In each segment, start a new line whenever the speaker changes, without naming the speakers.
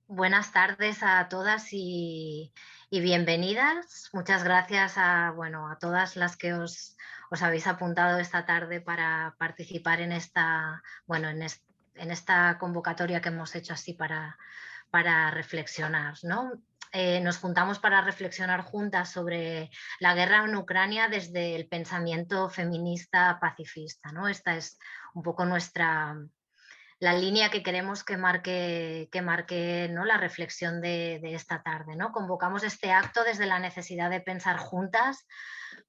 Buenas tardes a todas y bienvenidas. Muchas gracias a todas las que os habéis apuntado esta tarde para participar en en esta convocatoria que hemos hecho así para reflexionar, ¿no? Nos juntamos para reflexionar juntas sobre la guerra en Ucrania desde el pensamiento feminista pacifista, ¿no? Esta es un poco la línea que queremos que marque, ¿no? La reflexión de esta tarde, ¿no? Convocamos este acto desde la necesidad de pensar juntas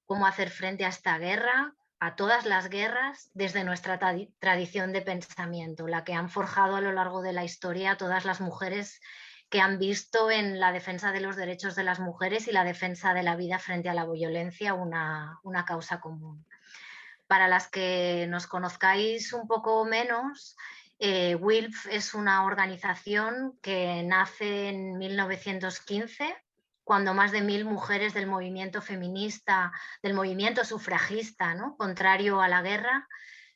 cómo hacer frente a esta guerra, a todas las guerras, desde nuestra tradición de pensamiento, la que han forjado a lo largo de la historia todas las mujeres que han visto en la defensa de los derechos de las mujeres y la defensa de la vida frente a la violencia una causa común. Para las que nos conozcáis un poco menos, WILF es una organización que nace en 1915, cuando más de 1000 mujeres del movimiento feminista, del movimiento sufragista, ¿no? Contrario a la guerra,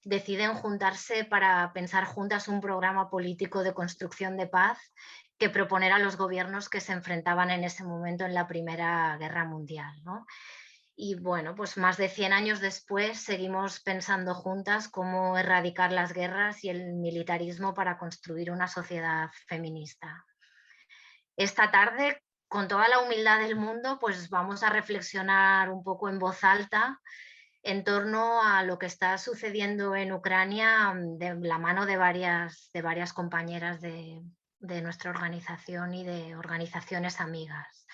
deciden juntarse para pensar juntas un programa político de construcción de paz que proponer a los gobiernos que se enfrentaban en ese momento en la Primera Guerra Mundial, ¿no? Y bueno, pues más de 100 años después seguimos pensando juntas cómo erradicar las guerras y el militarismo para construir una sociedad feminista. Esta tarde, con toda la humildad del mundo, pues vamos a reflexionar un poco en voz alta en torno a lo que está sucediendo en Ucrania de la mano de varias compañeras de nuestra organización y de organizaciones amigas.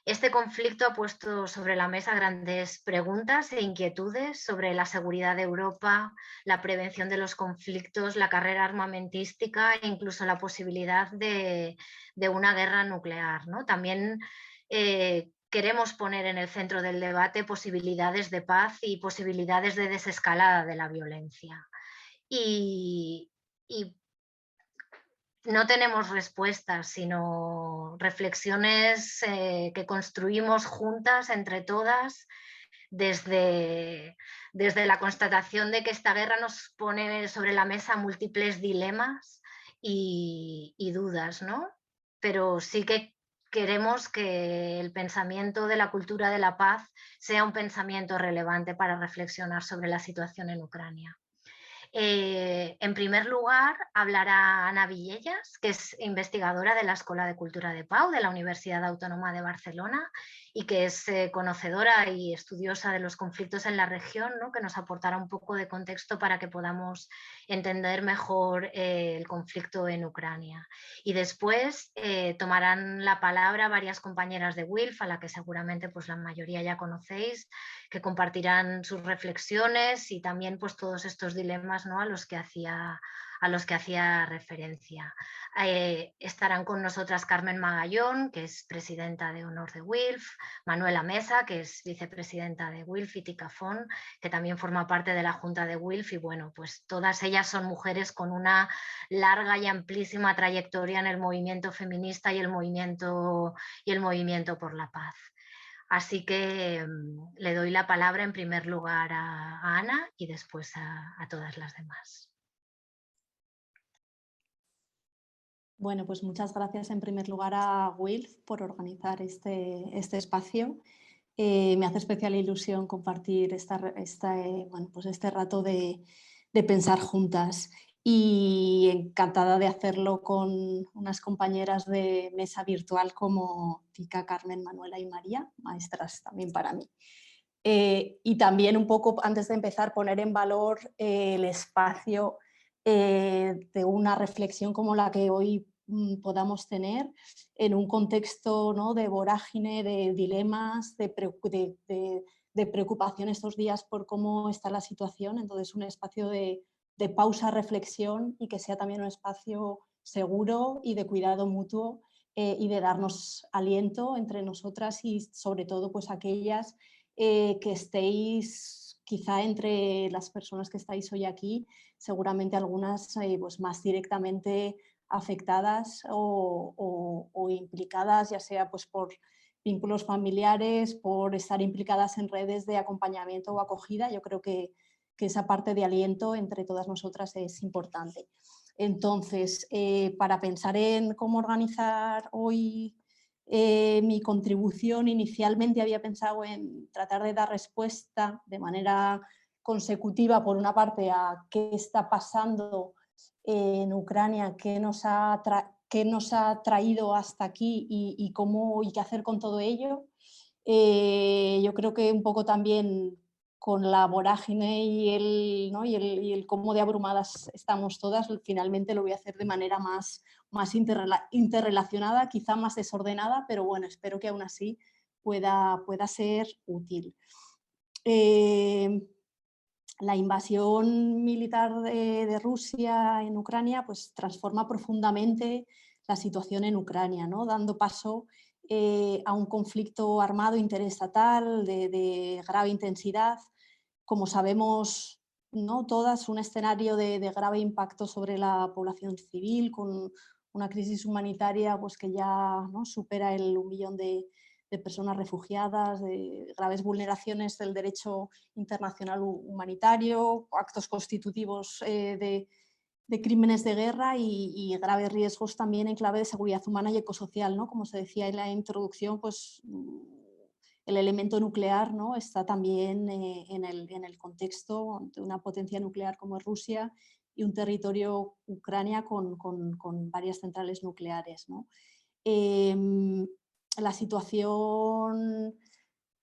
Este conflicto ha puesto sobre la mesa grandes preguntas e inquietudes sobre la seguridad de Europa, la prevención de los conflictos, la carrera armamentística e incluso la posibilidad de una guerra nuclear, ¿no? También queremos poner en el centro del debate posibilidades de paz y posibilidades de desescalada de la violencia. Y no tenemos respuestas, sino reflexiones que construimos juntas, entre todas, desde la constatación de que esta guerra nos pone sobre la mesa múltiples dilemas y dudas, ¿no? Pero sí que queremos que el pensamiento de la cultura de la paz sea un pensamiento relevante para reflexionar sobre la situación en Ucrania. En primer lugar, hablará Ana Villellas, que es investigadora de la Escuela de Cultura de Pau de la Universidad Autónoma de Barcelona y que es conocedora y estudiosa de los conflictos en la región, ¿no? Que nos aportará un poco de contexto para que podamos entender mejor el conflicto en Ucrania. Y después tomarán la palabra varias compañeras de WILF, a la que seguramente pues, la mayoría ya conocéis, que compartirán sus reflexiones y también pues, todos estos dilemas, ¿no? a los que hacía referencia. Estarán con nosotras Carmen Magallón, que es presidenta de honor de WILF, Manuela Mesa, que es vicepresidenta de WILF, y Ticafón, que también forma parte de la Junta de WILF, y bueno, pues todas ellas son mujeres con una larga y amplísima trayectoria en el movimiento feminista y el movimiento por la paz. Así que le doy la palabra en primer lugar a Ana y después a todas las demás.
Bueno, pues muchas gracias en primer lugar a WILF por organizar este espacio. Me hace especial ilusión compartir este rato de pensar juntas y encantada de hacerlo con unas compañeras de mesa virtual como Tica, Carmen, Manuela y María, maestras también para mí. Y también un poco, antes de empezar, poner en valor el espacio de una reflexión como la que hoy podamos tener en un contexto, ¿no?, de vorágine, de dilemas, de preocupación estos días por cómo está la situación. Entonces, un espacio de pausa, reflexión y que sea también un espacio seguro y de cuidado mutuo y de darnos aliento entre nosotras y sobre todo pues aquellas que estéis quizá entre las personas que estáis hoy aquí, seguramente algunas pues más directamente afectadas o implicadas, ya sea pues por vínculos familiares, por estar implicadas en redes de acompañamiento o acogida. Yo creo que esa parte de aliento entre todas nosotras es importante. Entonces, para pensar en cómo organizar hoy mi contribución, inicialmente había pensado en tratar de dar respuesta de manera consecutiva, por una parte, a qué está pasando en Ucrania, qué nos ha traído hasta aquí y cómo y qué hacer con todo ello. Yo creo que un poco también con la vorágine y ¿no? y el cómo de abrumadas estamos todas, finalmente lo voy a hacer de manera más interrelacionada, quizá más desordenada, pero bueno, espero que aún así pueda ser útil. La invasión militar de Rusia en Ucrania pues transforma profundamente la situación en Ucrania, ¿no? Dando paso a un conflicto armado interestatal de grave intensidad. Como sabemos, ¿no? Todas, un escenario de grave impacto sobre la población civil, con una crisis humanitaria pues, que ya, ¿no? supera el 1 millón de personas refugiadas, de graves vulneraciones del derecho internacional humanitario, actos constitutivos de crímenes de guerra y graves riesgos también en clave de seguridad humana y ecosocial, ¿no? Como se decía en la introducción, pues el elemento nuclear, ¿no? está también en el contexto de una potencia nuclear como es Rusia y un territorio, Ucrania, con varias centrales nucleares, ¿no? La situación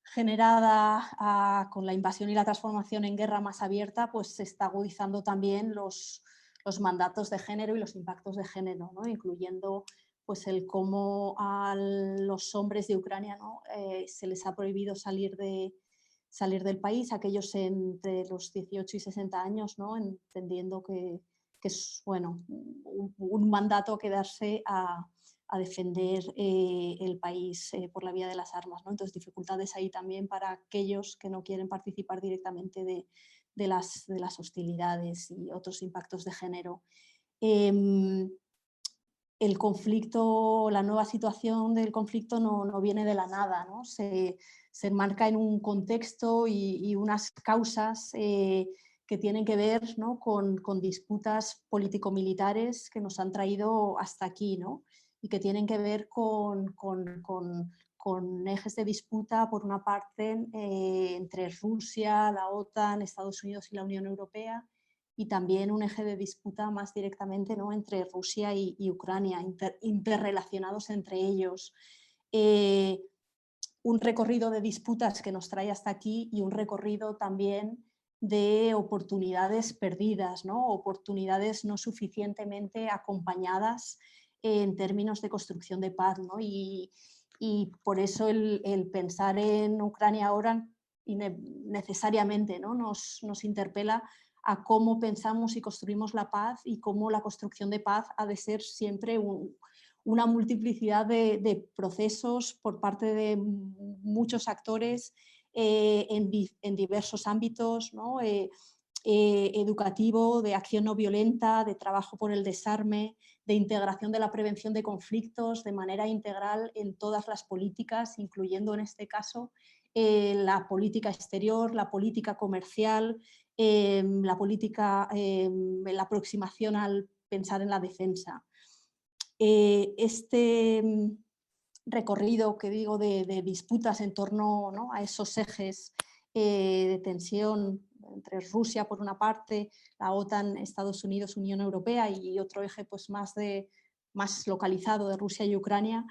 generada con la invasión y la transformación en guerra más abierta, pues se está agudizando también los mandatos de género y los impactos de género, ¿no? Incluyendo pues el cómo a los hombres de Ucrania, ¿no? Se les ha prohibido salir del país, aquellos entre los 18 y 60 años, ¿no? Entendiendo que es bueno, un mandato a quedarse a defender el país por la vía de las armas, ¿no? Entonces, dificultades ahí también para aquellos que no quieren participar directamente de las hostilidades y otros impactos de género. El conflicto, la nueva situación del conflicto no viene de la nada, ¿no? Se enmarca en un contexto y unas causas que tienen que ver, ¿no? con disputas político-militares que nos han traído hasta aquí, ¿no? Y que tienen que ver con ejes de disputa, por una parte, entre Rusia, la OTAN, Estados Unidos y la Unión Europea, y también un eje de disputa más directamente, ¿no? entre Rusia y Ucrania, interrelacionados entre ellos. Un recorrido de disputas que nos trae hasta aquí y un recorrido también de oportunidades perdidas, ¿no? Oportunidades no suficientemente acompañadas en términos de construcción de paz, ¿no? Y por eso el pensar en Ucrania ahora necesariamente, ¿no? nos interpela a cómo pensamos y construimos la paz y cómo la construcción de paz ha de ser siempre una multiplicidad de procesos por parte de muchos actores en diversos ámbitos, ¿no? Educativo, de acción no violenta, de trabajo por el desarme, de integración de la prevención de conflictos de manera integral en todas las políticas, incluyendo en este caso la política exterior, la política comercial, la política, la aproximación al pensar en la defensa. Este recorrido que digo de disputas en torno, ¿no? a esos ejes de tensión entre Rusia por una parte, la OTAN, Estados Unidos, Unión Europea y otro eje pues más localizado de Rusia y Ucrania,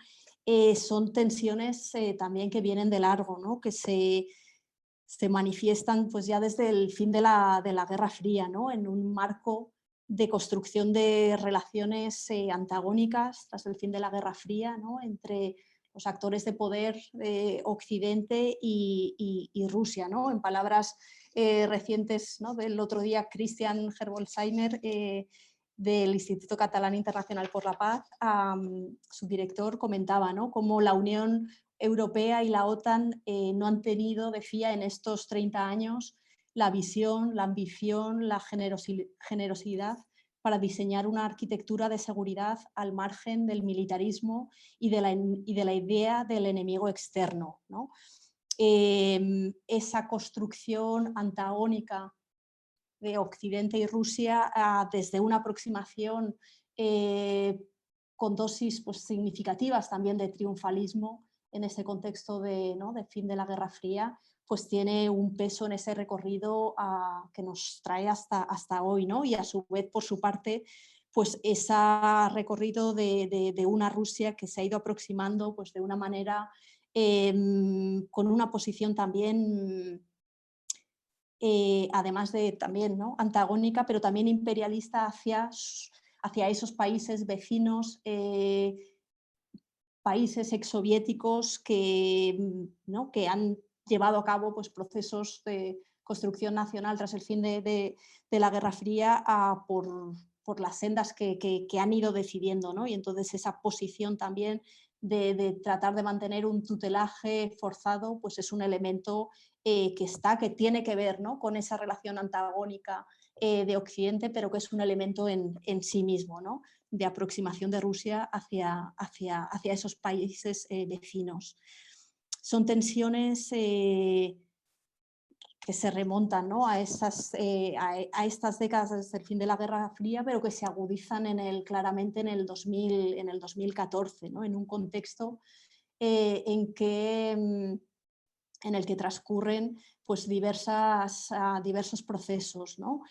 son tensiones también que vienen de largo, ¿no? que se manifiestan pues ya desde el fin de la Guerra Fría, ¿no? en un marco de construcción de relaciones antagónicas tras el fin de la Guerra Fría, ¿no? entre los actores de poder Occidente y Rusia, ¿no? En palabras recientes, ¿no? del otro día, Christian Herbolzheimer, del Instituto Catalán Internacional por la Paz, su director, comentaba, ¿no? cómo la Unión Europea y la OTAN no han tenido, decía, en estos 30 años la visión, la ambición, la generosidad para diseñar una arquitectura de seguridad al margen del militarismo y de la idea del enemigo externo, ¿no? Esa construcción antagónica de Occidente y Rusia desde una aproximación con dosis pues, significativas también de triunfalismo en ese contexto ¿no? de fin de la Guerra Fría, pues tiene un peso en ese recorrido que nos trae hasta hoy, ¿no? Y a su vez, por su parte, pues ese recorrido de una Rusia que se ha ido aproximando pues, de una manera con una posición también, además de también ¿no? antagónica, pero también imperialista hacia esos países vecinos, países exsoviéticos ¿no? que han llevado a cabo pues, procesos de construcción nacional tras el fin de la Guerra Fría por las sendas que han ido decidiendo, ¿no? Y entonces esa posición también de tratar de mantener un tutelaje forzado pues es un elemento que tiene que ver, ¿no? con esa relación antagónica de Occidente, pero que es un elemento en sí mismo, ¿no? de aproximación de Rusia hacia esos países vecinos. Son tensiones que se remontan ¿no? a estas décadas desde el fin de la Guerra Fría, pero que se agudizan claramente en el 2014, ¿no? en un contexto en el que transcurren pues, diversos procesos, ¿no?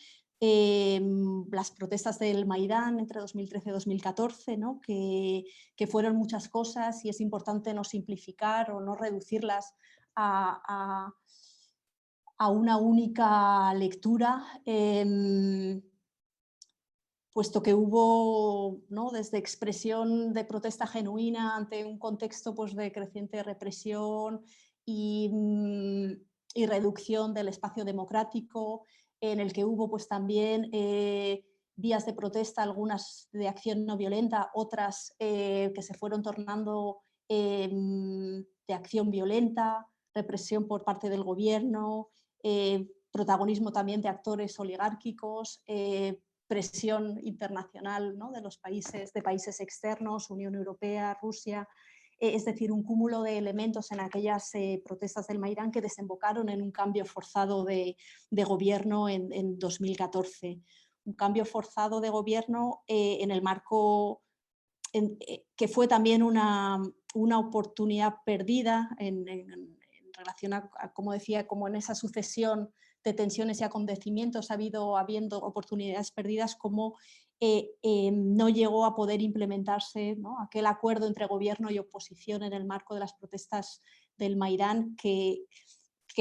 Las protestas del Maidán entre 2013 y 2014, ¿no? que fueron muchas cosas y es importante no simplificar o no reducirlas a una única lectura, puesto que hubo ¿no? desde expresión de protesta genuina ante un contexto pues, de creciente represión y reducción del espacio democrático, en el que hubo pues, también vías de protesta, algunas de acción no violenta, otras que se fueron tornando de acción violenta, represión por parte del gobierno, protagonismo también de actores oligárquicos, presión internacional ¿no? de países externos, Unión Europea, Rusia, es decir, un cúmulo de elementos en aquellas protestas del Maidán que desembocaron en un cambio forzado de gobierno en 2014. Un cambio forzado de gobierno en el marco que fue también una oportunidad perdida en relación como decía, como en esa sucesión de tensiones y acontecimientos habiendo oportunidades perdidas, como no llegó a poder implementarse ¿no? aquel acuerdo entre gobierno y oposición en el marco de las protestas del Maidán que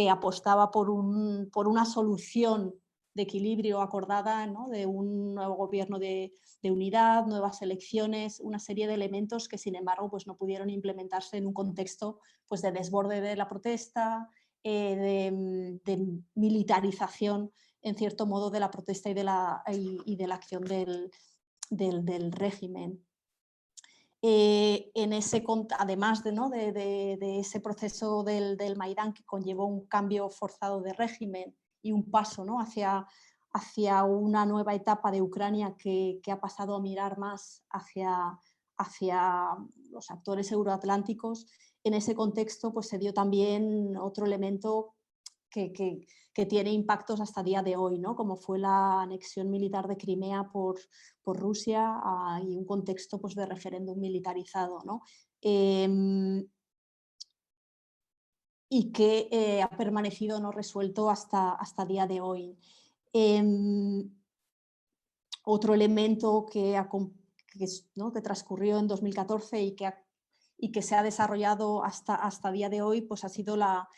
apostaba por una solución de equilibrio acordada, ¿no? de un nuevo gobierno de unidad, nuevas elecciones, una serie de elementos que sin embargo pues, no pudieron implementarse en un contexto pues, de desborde de la protesta, de militarización en cierto modo de la protesta y de la acción del régimen. Además de ese proceso del Maidán que conllevó un cambio forzado de régimen y un paso ¿no? hacia una nueva etapa de Ucrania que ha pasado a mirar más hacia los actores euroatlánticos, en ese contexto pues, se dio también otro elemento que tiene impactos hasta el día de hoy, ¿no? como fue la anexión militar de Crimea por Rusia y un contexto pues, de referéndum militarizado. ¿no? Y que ha permanecido no resuelto hasta el día de hoy. Otro elemento ¿no? que transcurrió en 2014 y que se ha desarrollado hasta día de hoy, pues ha sido la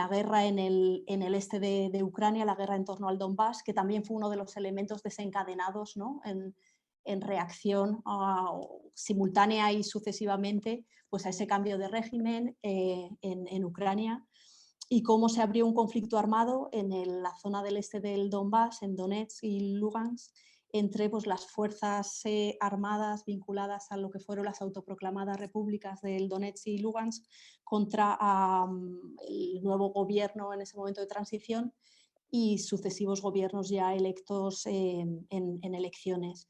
guerra en el este de Ucrania, la guerra en torno al Donbass, que también fue uno de los elementos desencadenados ¿no? en reacción simultánea y sucesivamente pues a ese cambio de régimen en Ucrania, y cómo se abrió un conflicto armado en la zona del este del Donbass, en Donetsk y Lugansk, entre pues, las fuerzas armadas vinculadas a lo que fueron las autoproclamadas repúblicas del Donetsk y Lugansk contra el nuevo gobierno en ese momento de transición y sucesivos gobiernos ya electos en elecciones.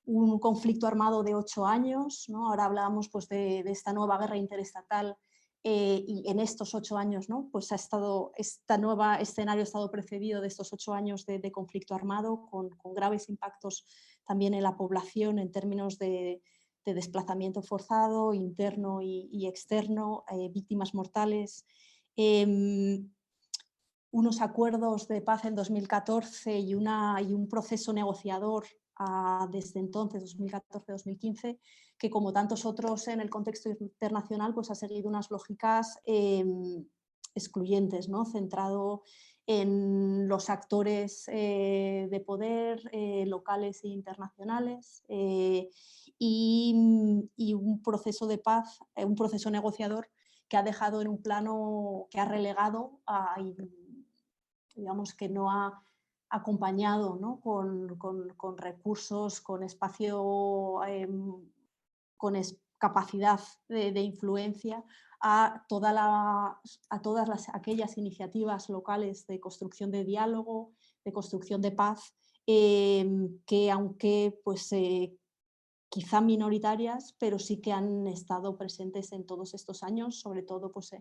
Un conflicto armado de 8 años, ¿no? Ahora hablábamos pues, de esta nueva guerra interestatal y en estos 8 años, ¿no? Pues este nuevo escenario ha estado precedido de estos 8 años de conflicto armado con graves impactos también en la población en términos de desplazamiento forzado, interno y externo, víctimas mortales. Unos acuerdos de paz en 2014 y un proceso negociador desde entonces, 2014-2015, que como tantos otros en el contexto internacional, pues ha seguido unas lógicas excluyentes, ¿no? Centrado en los actores de poder locales e internacionales y un proceso de paz, un proceso negociador que ha dejado en un plano, que ha relegado digamos que no ha acompañado, ¿no? con recursos, con espacio, con capacidad de influencia a todas aquellas iniciativas locales de construcción de diálogo, de construcción de paz, que aunque pues, quizá minoritarias, pero sí que han estado presentes en todos estos años, sobre todo pues,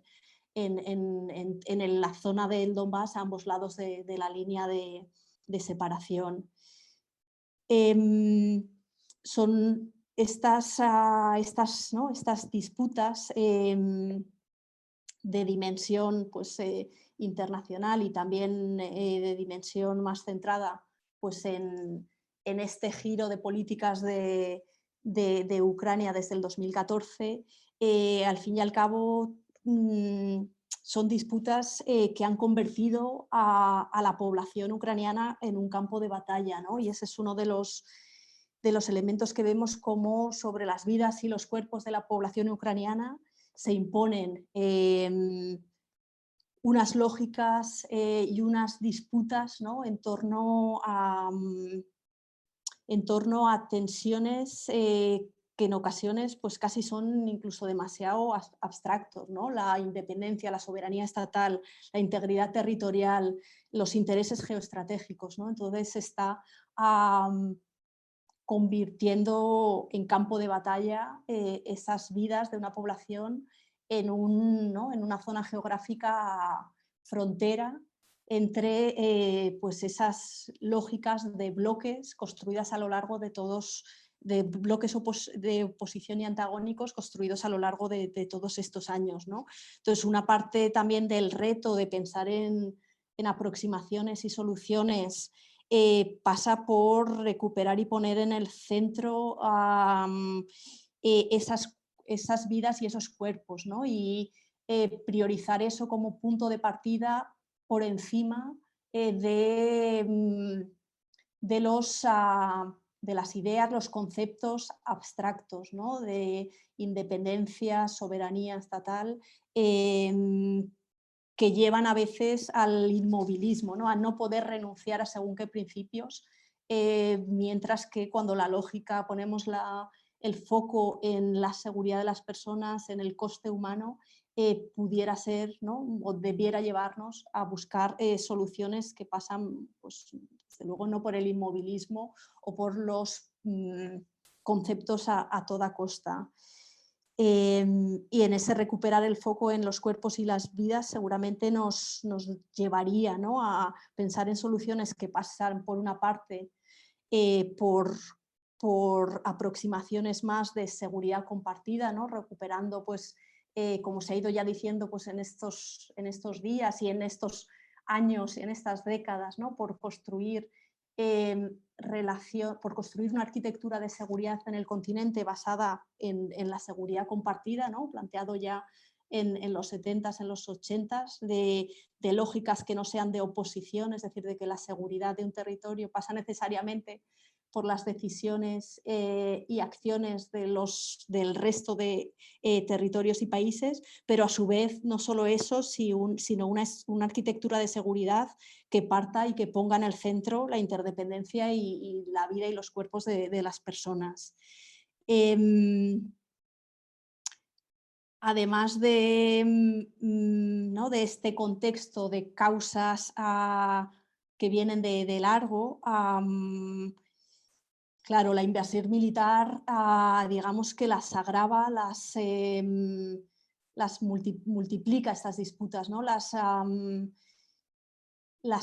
en la zona del Donbass, a ambos lados de la línea de separación. Son estas disputas de dimensión pues, internacional y también de dimensión más centrada pues, en este giro de políticas de Ucrania desde el 2014, al fin y al cabo son disputas que han convertido a la población ucraniana en un campo de batalla, ¿no? Y ese es uno de los elementos que vemos como sobre las vidas y los cuerpos de la población ucraniana se imponen unas lógicas y unas disputas, ¿no? en torno a tensiones que en ocasiones pues casi son incluso demasiado abstractos, ¿no? La independencia, la soberanía estatal, la integridad territorial, los intereses geoestratégicos, ¿no? Entonces se está convirtiendo en campo de batalla esas vidas de una población en una zona geográfica frontera entre pues esas lógicas de bloques construidas a lo largo de bloques de oposición y antagónicos construidos a lo largo de todos estos años, ¿no? Entonces, una parte también del reto de pensar en aproximaciones y soluciones pasa por recuperar y poner en el centro esas vidas y esos cuerpos, ¿no? Y priorizar eso como punto de partida por encima de las ideas, los conceptos abstractos, ¿no? De independencia, soberanía estatal, que llevan a veces al inmovilismo, ¿no? A no poder renunciar a según qué principios, mientras que cuando la lógica ponemos el foco en la seguridad de las personas, en el coste humano, pudiera ser, ¿no? O debiera llevarnos a buscar soluciones que pasan, pues, desde luego, no por el inmovilismo o por los conceptos a toda costa. Y en ese recuperar el foco en los cuerpos y las vidas seguramente nos llevaría, ¿no? A pensar en soluciones que pasan por una parte por aproximaciones más de seguridad compartida, ¿no? Recuperando, pues, como se ha ido ya diciendo pues, en estos días y en estos años y en estas décadas, ¿no? Por construir por construir una arquitectura de seguridad en el continente basada en la seguridad compartida, ¿no? Planteado ya en los 70s, en los 80s, de lógicas que no sean de oposición, es decir, de que la seguridad de un territorio pasa necesariamente por las decisiones y acciones del resto de territorios y países, pero a su vez no solo eso, sino una arquitectura de seguridad que parta y que ponga en el centro la interdependencia y la vida y los cuerpos de las personas. Además ¿no? de este contexto de causas que vienen de largo, claro, la invasión militar, digamos que las agrava, multiplica estas disputas, ¿no? Las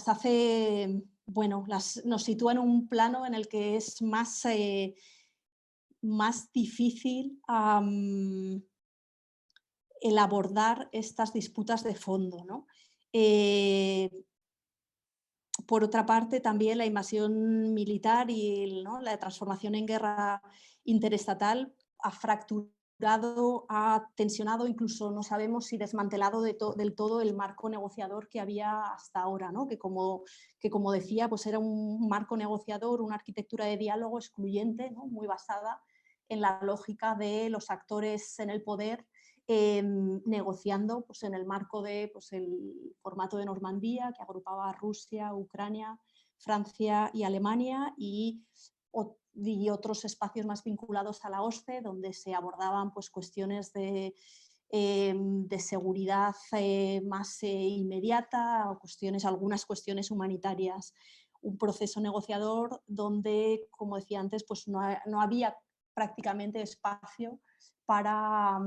hace, bueno, nos sitúa en un plano en el que es más difícil el abordar estas disputas de fondo, ¿no? Por otra parte, también la invasión militar y, ¿no?, la transformación en guerra interestatal ha fracturado, ha tensionado, incluso no sabemos si desmantelado del todo el marco negociador que había hasta ahora, ¿no? Que como decía, pues era un marco negociador, una arquitectura de diálogo excluyente, ¿no?, muy basada en la lógica de los actores en el poder negociando, pues, en el marco de, pues, el formato de Normandía, que agrupaba a Rusia, Ucrania, Francia y Alemania, y otros espacios más vinculados a la OSCE, donde se abordaban, pues, cuestiones de seguridad más inmediata, o algunas cuestiones humanitarias. Un proceso negociador donde, como decía antes, pues no había prácticamente espacio para,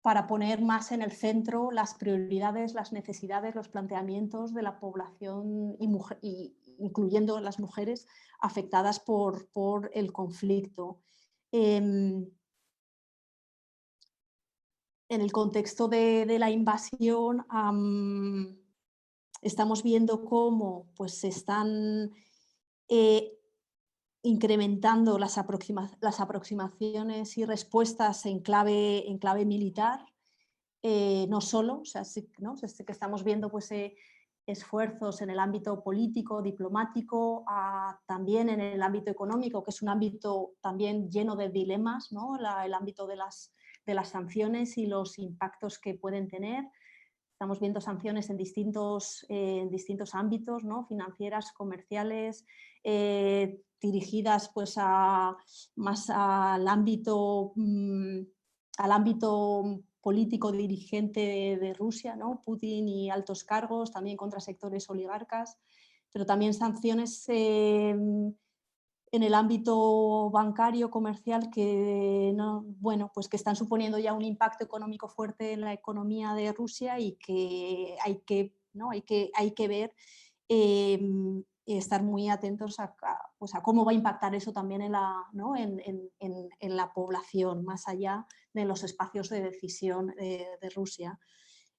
para poner más en el centro las prioridades, las necesidades, los planteamientos de la población, incluyendo las mujeres afectadas por el conflicto. En el contexto de la invasión, estamos viendo cómo, pues, se están incrementando las aproximaciones y respuestas en clave militar. No solo, o sea, sí, ¿no? Sí que estamos viendo, pues, esfuerzos en el ámbito político, diplomático, también en el ámbito económico, que es un ámbito también lleno de dilemas, ¿no? El ámbito de las sanciones y los impactos que pueden tener. Estamos viendo sanciones en distintos ámbitos, ¿no? Financieras, comerciales, dirigidas, pues, más al ámbito político dirigente de Rusia, ¿no? Putin y altos cargos, también contra sectores oligarcas, pero también sanciones en el ámbito bancario, comercial, que, no, bueno, pues que están suponiendo ya un impacto económico fuerte en la economía de Rusia, y que hay que, ¿no?, hay que ver y estar muy atentos pues a cómo va a impactar eso también en la, ¿no?, en la población, más allá de los espacios de decisión de Rusia.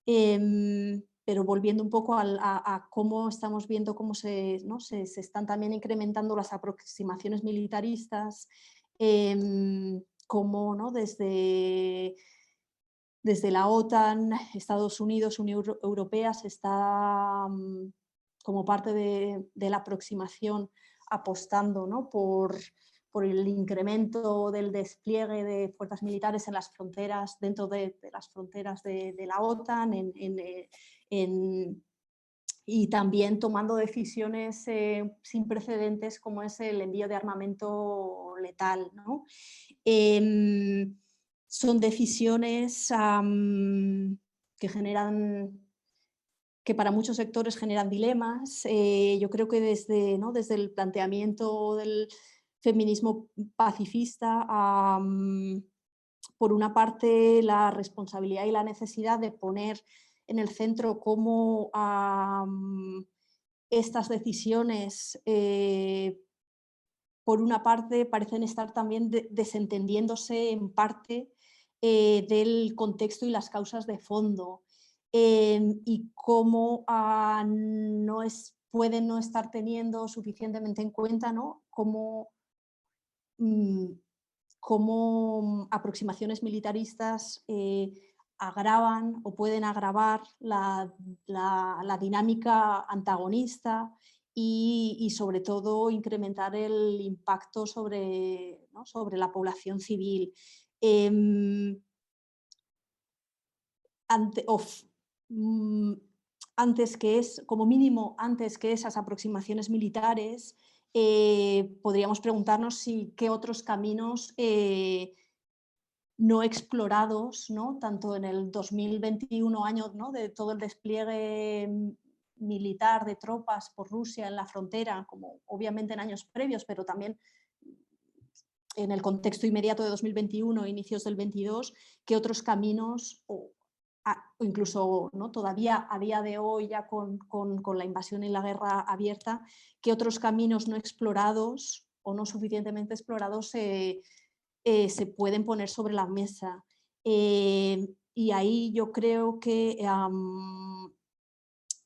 Pero volviendo un poco a cómo estamos viendo cómo ¿no?, se están también incrementando las aproximaciones militaristas, cómo, ¿no?, desde la OTAN, Estados Unidos, Unión Europea, se está, como parte de la aproximación, apostando, ¿no?, por el incremento del despliegue de fuerzas militares en las fronteras, dentro de las fronteras de la OTAN, y también tomando decisiones sin precedentes, como es el envío de armamento letal, ¿no? Son decisiones que para muchos sectores generan dilemas. Yo creo que desde el planteamiento del feminismo pacifista, por una parte, la responsabilidad y la necesidad de poner en el centro cómo estas decisiones, por una parte, parecen estar también desentendiéndose en parte del contexto y las causas de fondo, y cómo pueden no estar teniendo suficientemente en cuenta, ¿no?, mm, cómo aproximaciones militaristas agravan o pueden agravar la dinámica antagonista, y sobre todo incrementar el impacto sobre, ¿no?, sobre la población civil. Em, ante, of- mm, como mínimo, antes que esas aproximaciones militares, podríamos preguntarnos qué otros caminos no explorados, ¿no?, tanto en el 2021, año, ¿no?, de todo el despliegue militar de tropas por Rusia en la frontera, como obviamente en años previos, pero también en el contexto inmediato de 2021, inicios del 22, qué otros caminos, o incluso, ¿no?, todavía a día de hoy, ya con la invasión y la guerra abierta, qué otros caminos no explorados o no suficientemente explorados se pueden poner sobre la mesa. Y ahí yo creo que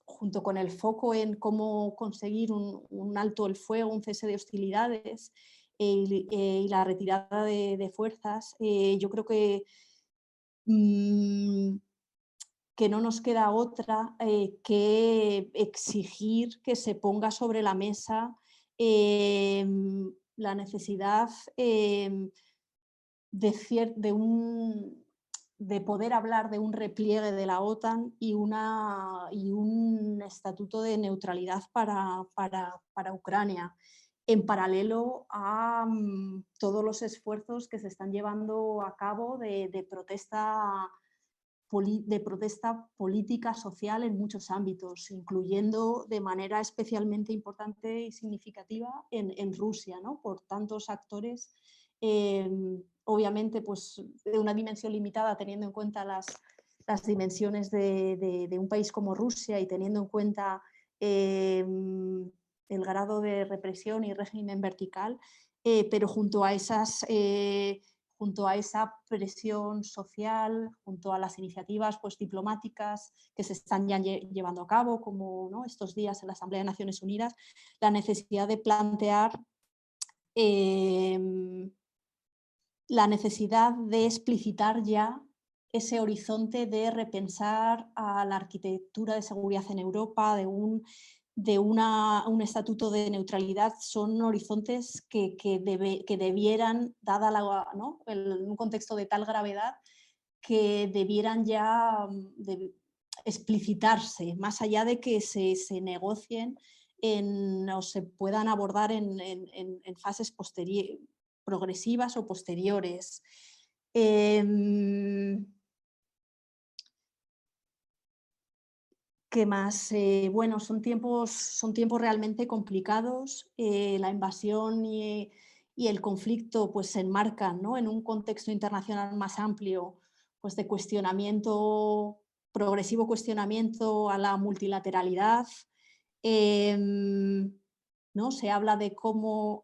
junto con el foco en cómo conseguir un alto el fuego, un cese de hostilidades y la retirada de fuerzas, yo creo mm, que no nos queda otra que exigir que se ponga sobre la mesa la necesidad de poder hablar de un repliegue de la OTAN y un estatuto de neutralidad para Ucrania, en paralelo a todos los esfuerzos que se están llevando a cabo de protesta política social en muchos ámbitos, incluyendo de manera especialmente importante y significativa en Rusia, ¿no?, por tantos actores, obviamente pues, de una dimensión limitada, teniendo en cuenta las dimensiones de un país como Rusia y teniendo en cuenta el grado de represión y régimen vertical, pero junto a esa presión social, junto a las iniciativas pues, diplomáticas que se están ya llevando a cabo, como, ¿no?, estos días en la Asamblea de Naciones Unidas, la necesidad de plantear la necesidad de explicitar ya ese horizonte de repensar a la arquitectura de seguridad en Europa, un estatuto de neutralidad. Son horizontes que debieran, dada ¿no?, un contexto de tal gravedad, que debieran ya explicitarse, más allá de que se negocien o se puedan abordar en fases progresivas o posteriores. ¿Qué más? Bueno, son tiempos realmente complicados. La invasión y el conflicto pues, se enmarcan, ¿no?, en un contexto internacional más amplio, pues, de progresivo cuestionamiento a la multilateralidad. ¿No? Se habla de cómo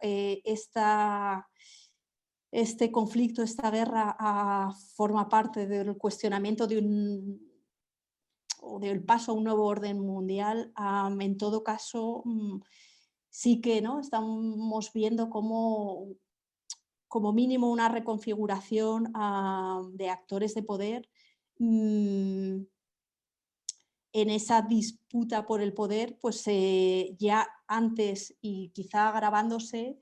este conflicto, esta guerra, forma parte del cuestionamiento o del paso a un nuevo orden mundial. En todo caso, sí que, ¿no?, estamos viendo como mínimo una reconfiguración de actores de poder en esa disputa por el poder, pues ya antes y quizá agravándose,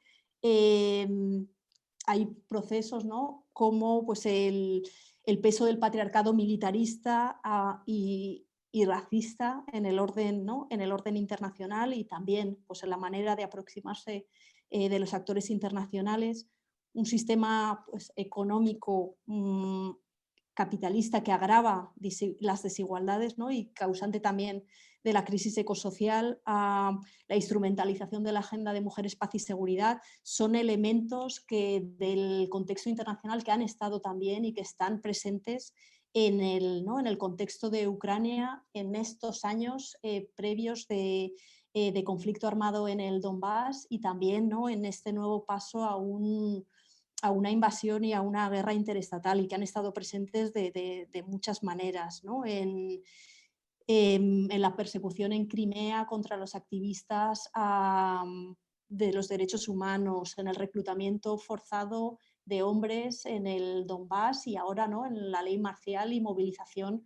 hay procesos, ¿no?, como pues, el peso del patriarcado militarista y racista en el orden, ¿no?, en el orden internacional, y también pues, en la manera de aproximarse de los actores internacionales. Un sistema pues, económico capitalista que agrava las desigualdades, ¿no?, y causante también de la crisis ecosocial, la instrumentalización de la agenda de mujeres, paz y seguridad, son elementos del contexto internacional que han estado también y que están presentes en el contexto de Ucrania en estos años previos de conflicto armado en el Donbass, y también, ¿no?, en este nuevo paso a una invasión y a una guerra interestatal, y que han estado presentes de muchas maneras, ¿no?, en la persecución en Crimea contra los activistas de los derechos humanos, en el reclutamiento forzado de hombres en el Donbass, y ahora, ¿no?, en la ley marcial y movilización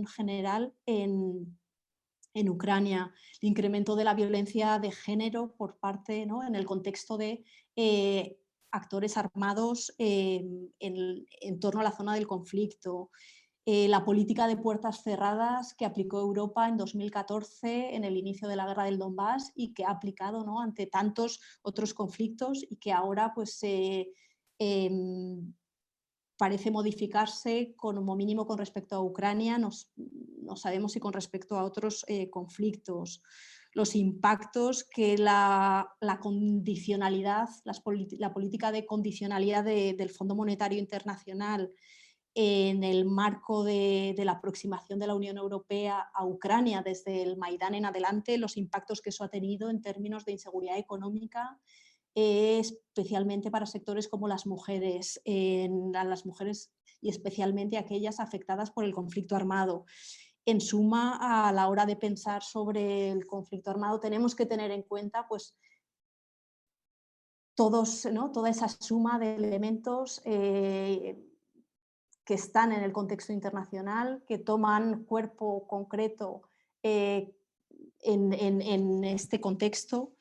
general en Ucrania, el incremento de la violencia de género por parte, ¿no?, en el contexto de actores armados en torno a la zona del conflicto, la política de puertas cerradas que aplicó Europa en 2014 en el inicio de la guerra del Donbass y que ha aplicado, ¿no?, ante tantos otros conflictos, y que ahora pues, parece modificarse como mínimo con respecto a Ucrania, no sabemos si con respecto a otros conflictos. los impactos que la condicionalidad, la política de condicionalidad del Fondo Monetario Internacional en el marco de la aproximación de la Unión Europea a Ucrania desde el Maidán en adelante, los impactos que eso ha tenido en términos de inseguridad económica, especialmente para sectores como las mujeres y especialmente aquellas afectadas por el conflicto armado. En suma, a la hora de pensar sobre el conflicto armado tenemos que tener en cuenta pues, toda esa suma de elementos que están en el contexto internacional, que toman cuerpo concreto en este contexto.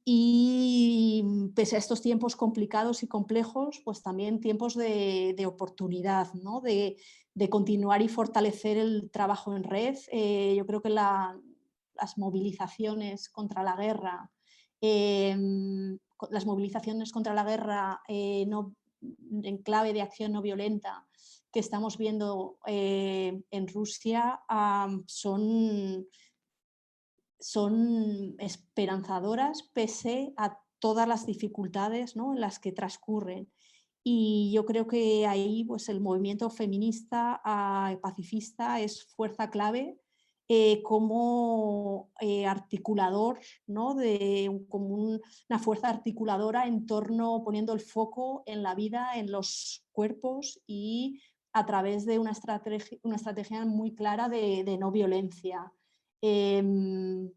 Y pese a estos tiempos complicados y complejos, pues también tiempos de oportunidad, ¿no? de continuar y fortalecer el trabajo en red. Yo creo que las movilizaciones contra la guerra, en clave de acción no violenta que estamos viendo en Rusia son esperanzadoras pese a todas las dificultades, ¿no?, en las que transcurren. Y yo creo que ahí pues, el movimiento feminista pacifista es fuerza clave como articulador, ¿no?, como una fuerza articuladora en torno, poniendo el foco en la vida, en los cuerpos y a través de una estrategia muy clara de no violencia. Entonces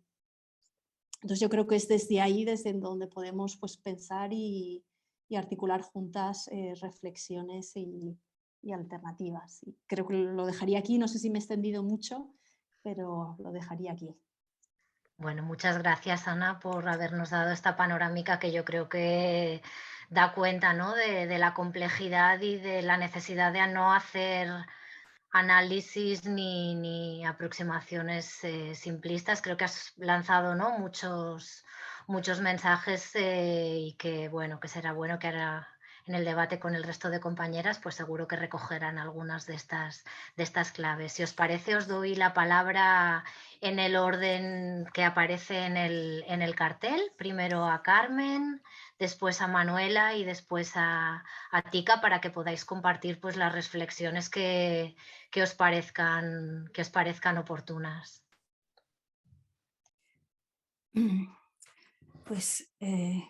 yo creo que es desde ahí, desde donde podemos pues, pensar y articular juntas reflexiones y alternativas. Y creo que lo dejaría aquí, no sé si me he extendido mucho, pero lo dejaría aquí.
Bueno, muchas gracias, Ana, por habernos dado esta panorámica que yo creo que da cuenta, ¿no?, de la complejidad y de la necesidad de no hacer análisis ni aproximaciones simplistas. Creo que has lanzado, ¿no?, muchos mensajes y que, bueno, que será bueno que ahora en el debate con el resto de compañeras, pues seguro que recogerán algunas de estas claves. Si os parece, os doy la palabra en el orden que aparece en el cartel. Primero a Carmen, después a Manuela y después a Tika, para que podáis compartir pues, las reflexiones que os parezcan oportunas.
Pues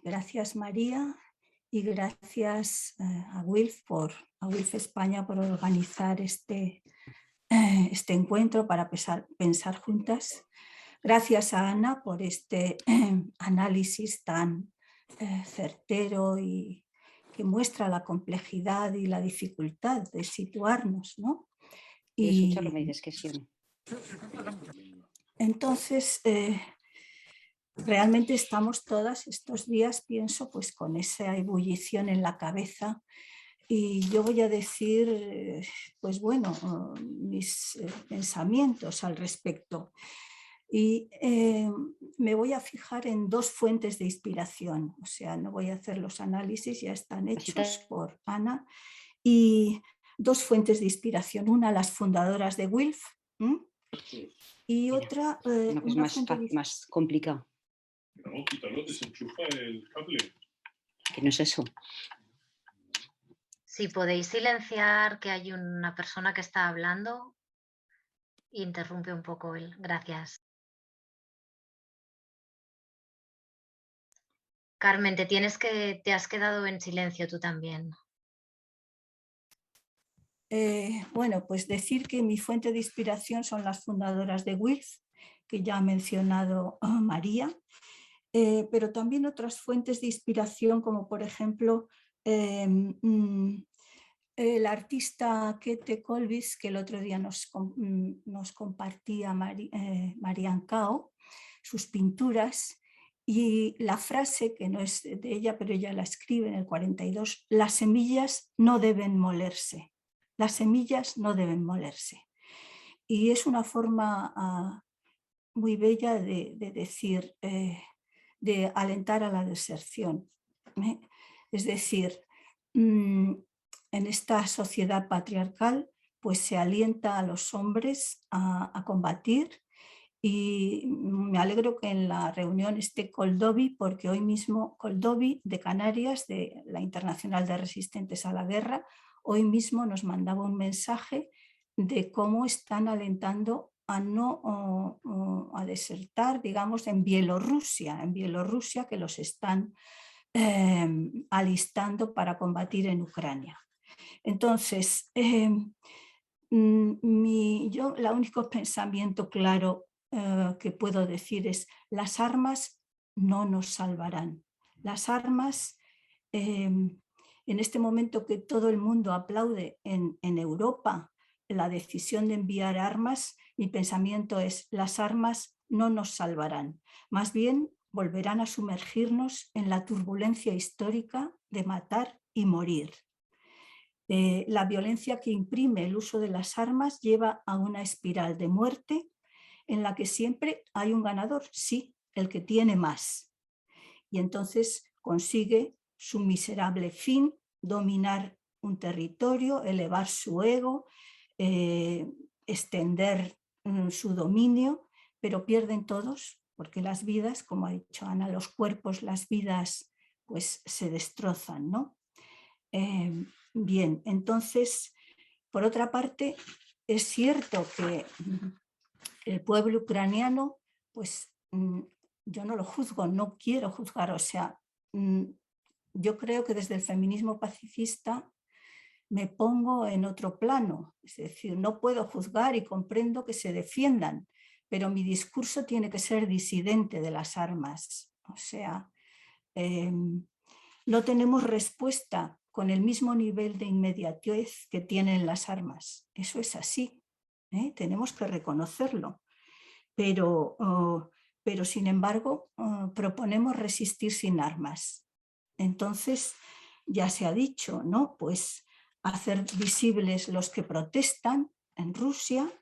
gracias, María, y gracias a Wilf España por organizar este encuentro para pensar juntas. Gracias a Ana por este análisis tan certero y que muestra la complejidad y la dificultad de situarnos, ¿no?
Y me dices que sí.
Entonces, realmente estamos todas estos días, pienso, pues con esa ebullición en la cabeza, y yo voy a decir, pues bueno, mis pensamientos al respecto. Y me voy a fijar en dos fuentes de inspiración, o sea, no voy a hacer los análisis, ya están hechos por Ana, y dos fuentes de inspiración, una las fundadoras de Wilf, y otra...
una más complicado.
No, quítalo, desenchufa el cable.
Que no es eso.
Si podéis silenciar que hay una persona que está hablando, interrumpe un poco él. Gracias. Carmen, te has quedado en silencio tú también.
Bueno, pues decir que mi fuente de inspiración son las fundadoras de Wilf, que ya ha mencionado María, pero también otras fuentes de inspiración, como por ejemplo el artista Kete Colvis, que el otro día nos compartía Marian Cao, sus pinturas, y la frase, que no es de ella, pero ella la escribe en el 42, las semillas no deben molerse. Las semillas no deben molerse. Y es una forma muy bella de decir, de alentar a la deserción. Es decir, en esta sociedad patriarcal pues se alienta a los hombres a combatir y me alegro que en la reunión esté Coldovi, porque hoy mismo Coldovi de Canarias, de la Internacional de Resistentes a la Guerra, hoy mismo nos mandaba un mensaje de cómo están alentando a no a desertar, digamos, en Bielorrusia, que los están alistando para combatir en Ucrania. Entonces, la único pensamiento claro que puedo decir es: las armas no nos salvarán. Las armas, en este momento que todo el mundo aplaude en Europa la decisión de enviar armas, mi pensamiento es: las armas no nos salvarán. Más bien volverán a sumergirnos en la turbulencia histórica de matar y morir. La violencia que imprime el uso de las armas lleva a una espiral de muerte en la que siempre hay un ganador, sí, el que tiene más. Y entonces consigue su miserable fin: dominar un territorio, elevar su ego, extender su dominio, pero pierden todos, porque las vidas, como ha dicho Ana, los cuerpos, las vidas, pues se destrozan, ¿no? Bien, entonces, por otra parte, es cierto que el pueblo ucraniano, pues yo no lo juzgo, no quiero juzgar, o sea, yo creo que desde el feminismo pacifista me pongo en otro plano, es decir, no puedo juzgar y comprendo que se defiendan, pero mi discurso tiene que ser disidente de las armas, o sea, no tenemos respuesta con el mismo nivel de inmediatez que tienen las armas. Eso es así, tenemos que reconocerlo. Pero sin embargo, proponemos resistir sin armas. Entonces, ya se ha dicho, ¿no? Pues hacer visibles los que protestan en Rusia,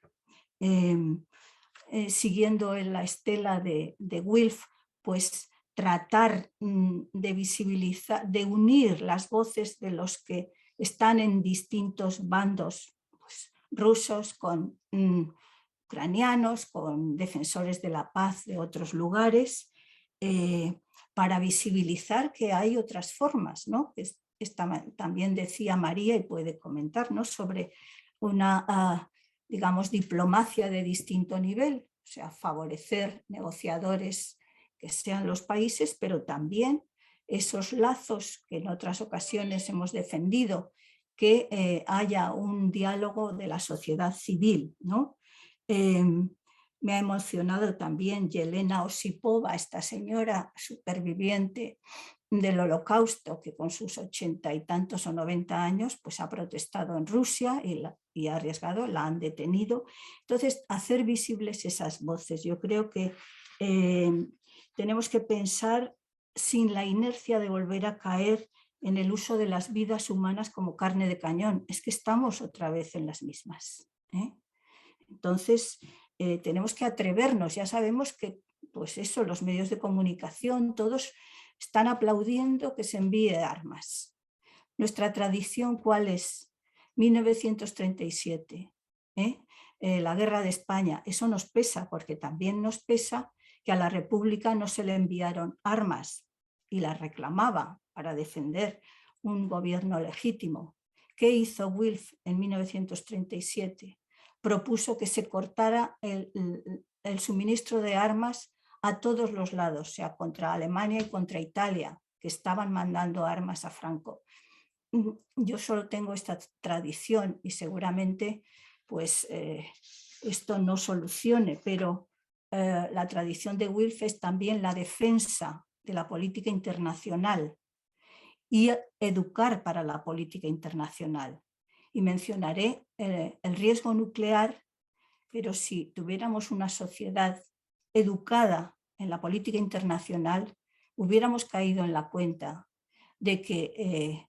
siguiendo en la estela de Wilf, pues tratar de visibilizar, de unir las voces de los que están en distintos bandos, pues, rusos con ucranianos, con defensores de la paz de otros lugares, para visibilizar que hay otras formas, ¿no? También decía María, y puede comentar, ¿no?, sobre una, digamos, diplomacia de distinto nivel, o sea, favorecer negociadores que sean los países, pero también esos lazos que en otras ocasiones hemos defendido, que haya un diálogo de la sociedad civil, ¿no? Me ha emocionado también Yelena Osipova, esta señora superviviente del Holocausto, que con sus 80 y tantos o 90 años pues ha protestado en Rusia y ha arriesgado, la han detenido. Entonces, hacer visibles esas voces. Yo creo que tenemos que pensar sin la inercia de volver a caer en el uso de las vidas humanas como carne de cañón. Es que estamos otra vez en las mismas, ¿eh? Entonces, tenemos que atrevernos. Ya sabemos que, pues eso, los medios de comunicación, todos están aplaudiendo que se envíe armas. Nuestra tradición, ¿cuál es? 1937, la guerra de España. Eso nos pesa, porque también nos pesa que a la República no se le enviaron armas y las reclamaba para defender un gobierno legítimo. ¿Qué hizo Wilf en 1937? Propuso que se cortara el suministro de armas a todos los lados, o sea, contra Alemania y contra Italia, que estaban mandando armas a Franco. Yo solo tengo esta tradición y seguramente pues, esto no solucione, pero la tradición de Wilf es también la defensa de la política internacional y educar para la política internacional. Y mencionaré el riesgo nuclear, pero si tuviéramos una sociedad educada en la política internacional, hubiéramos caído en la cuenta de que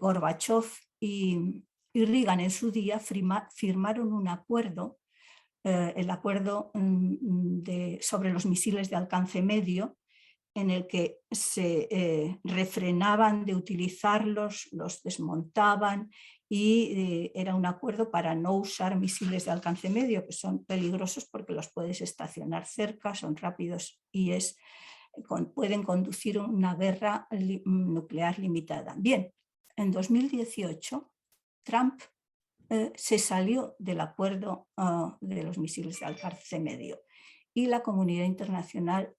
Gorbachev y Reagan en su día firmaron un acuerdo, el acuerdo sobre los misiles de alcance medio, en el que se refrenaban de utilizarlos, los desmontaban y era un acuerdo para no usar misiles de alcance medio, que son peligrosos porque los puedes estacionar cerca, son rápidos y pueden conducir a una guerra nuclear limitada. Bien, en 2018 Trump se salió del acuerdo de los misiles de alcance medio y la comunidad internacional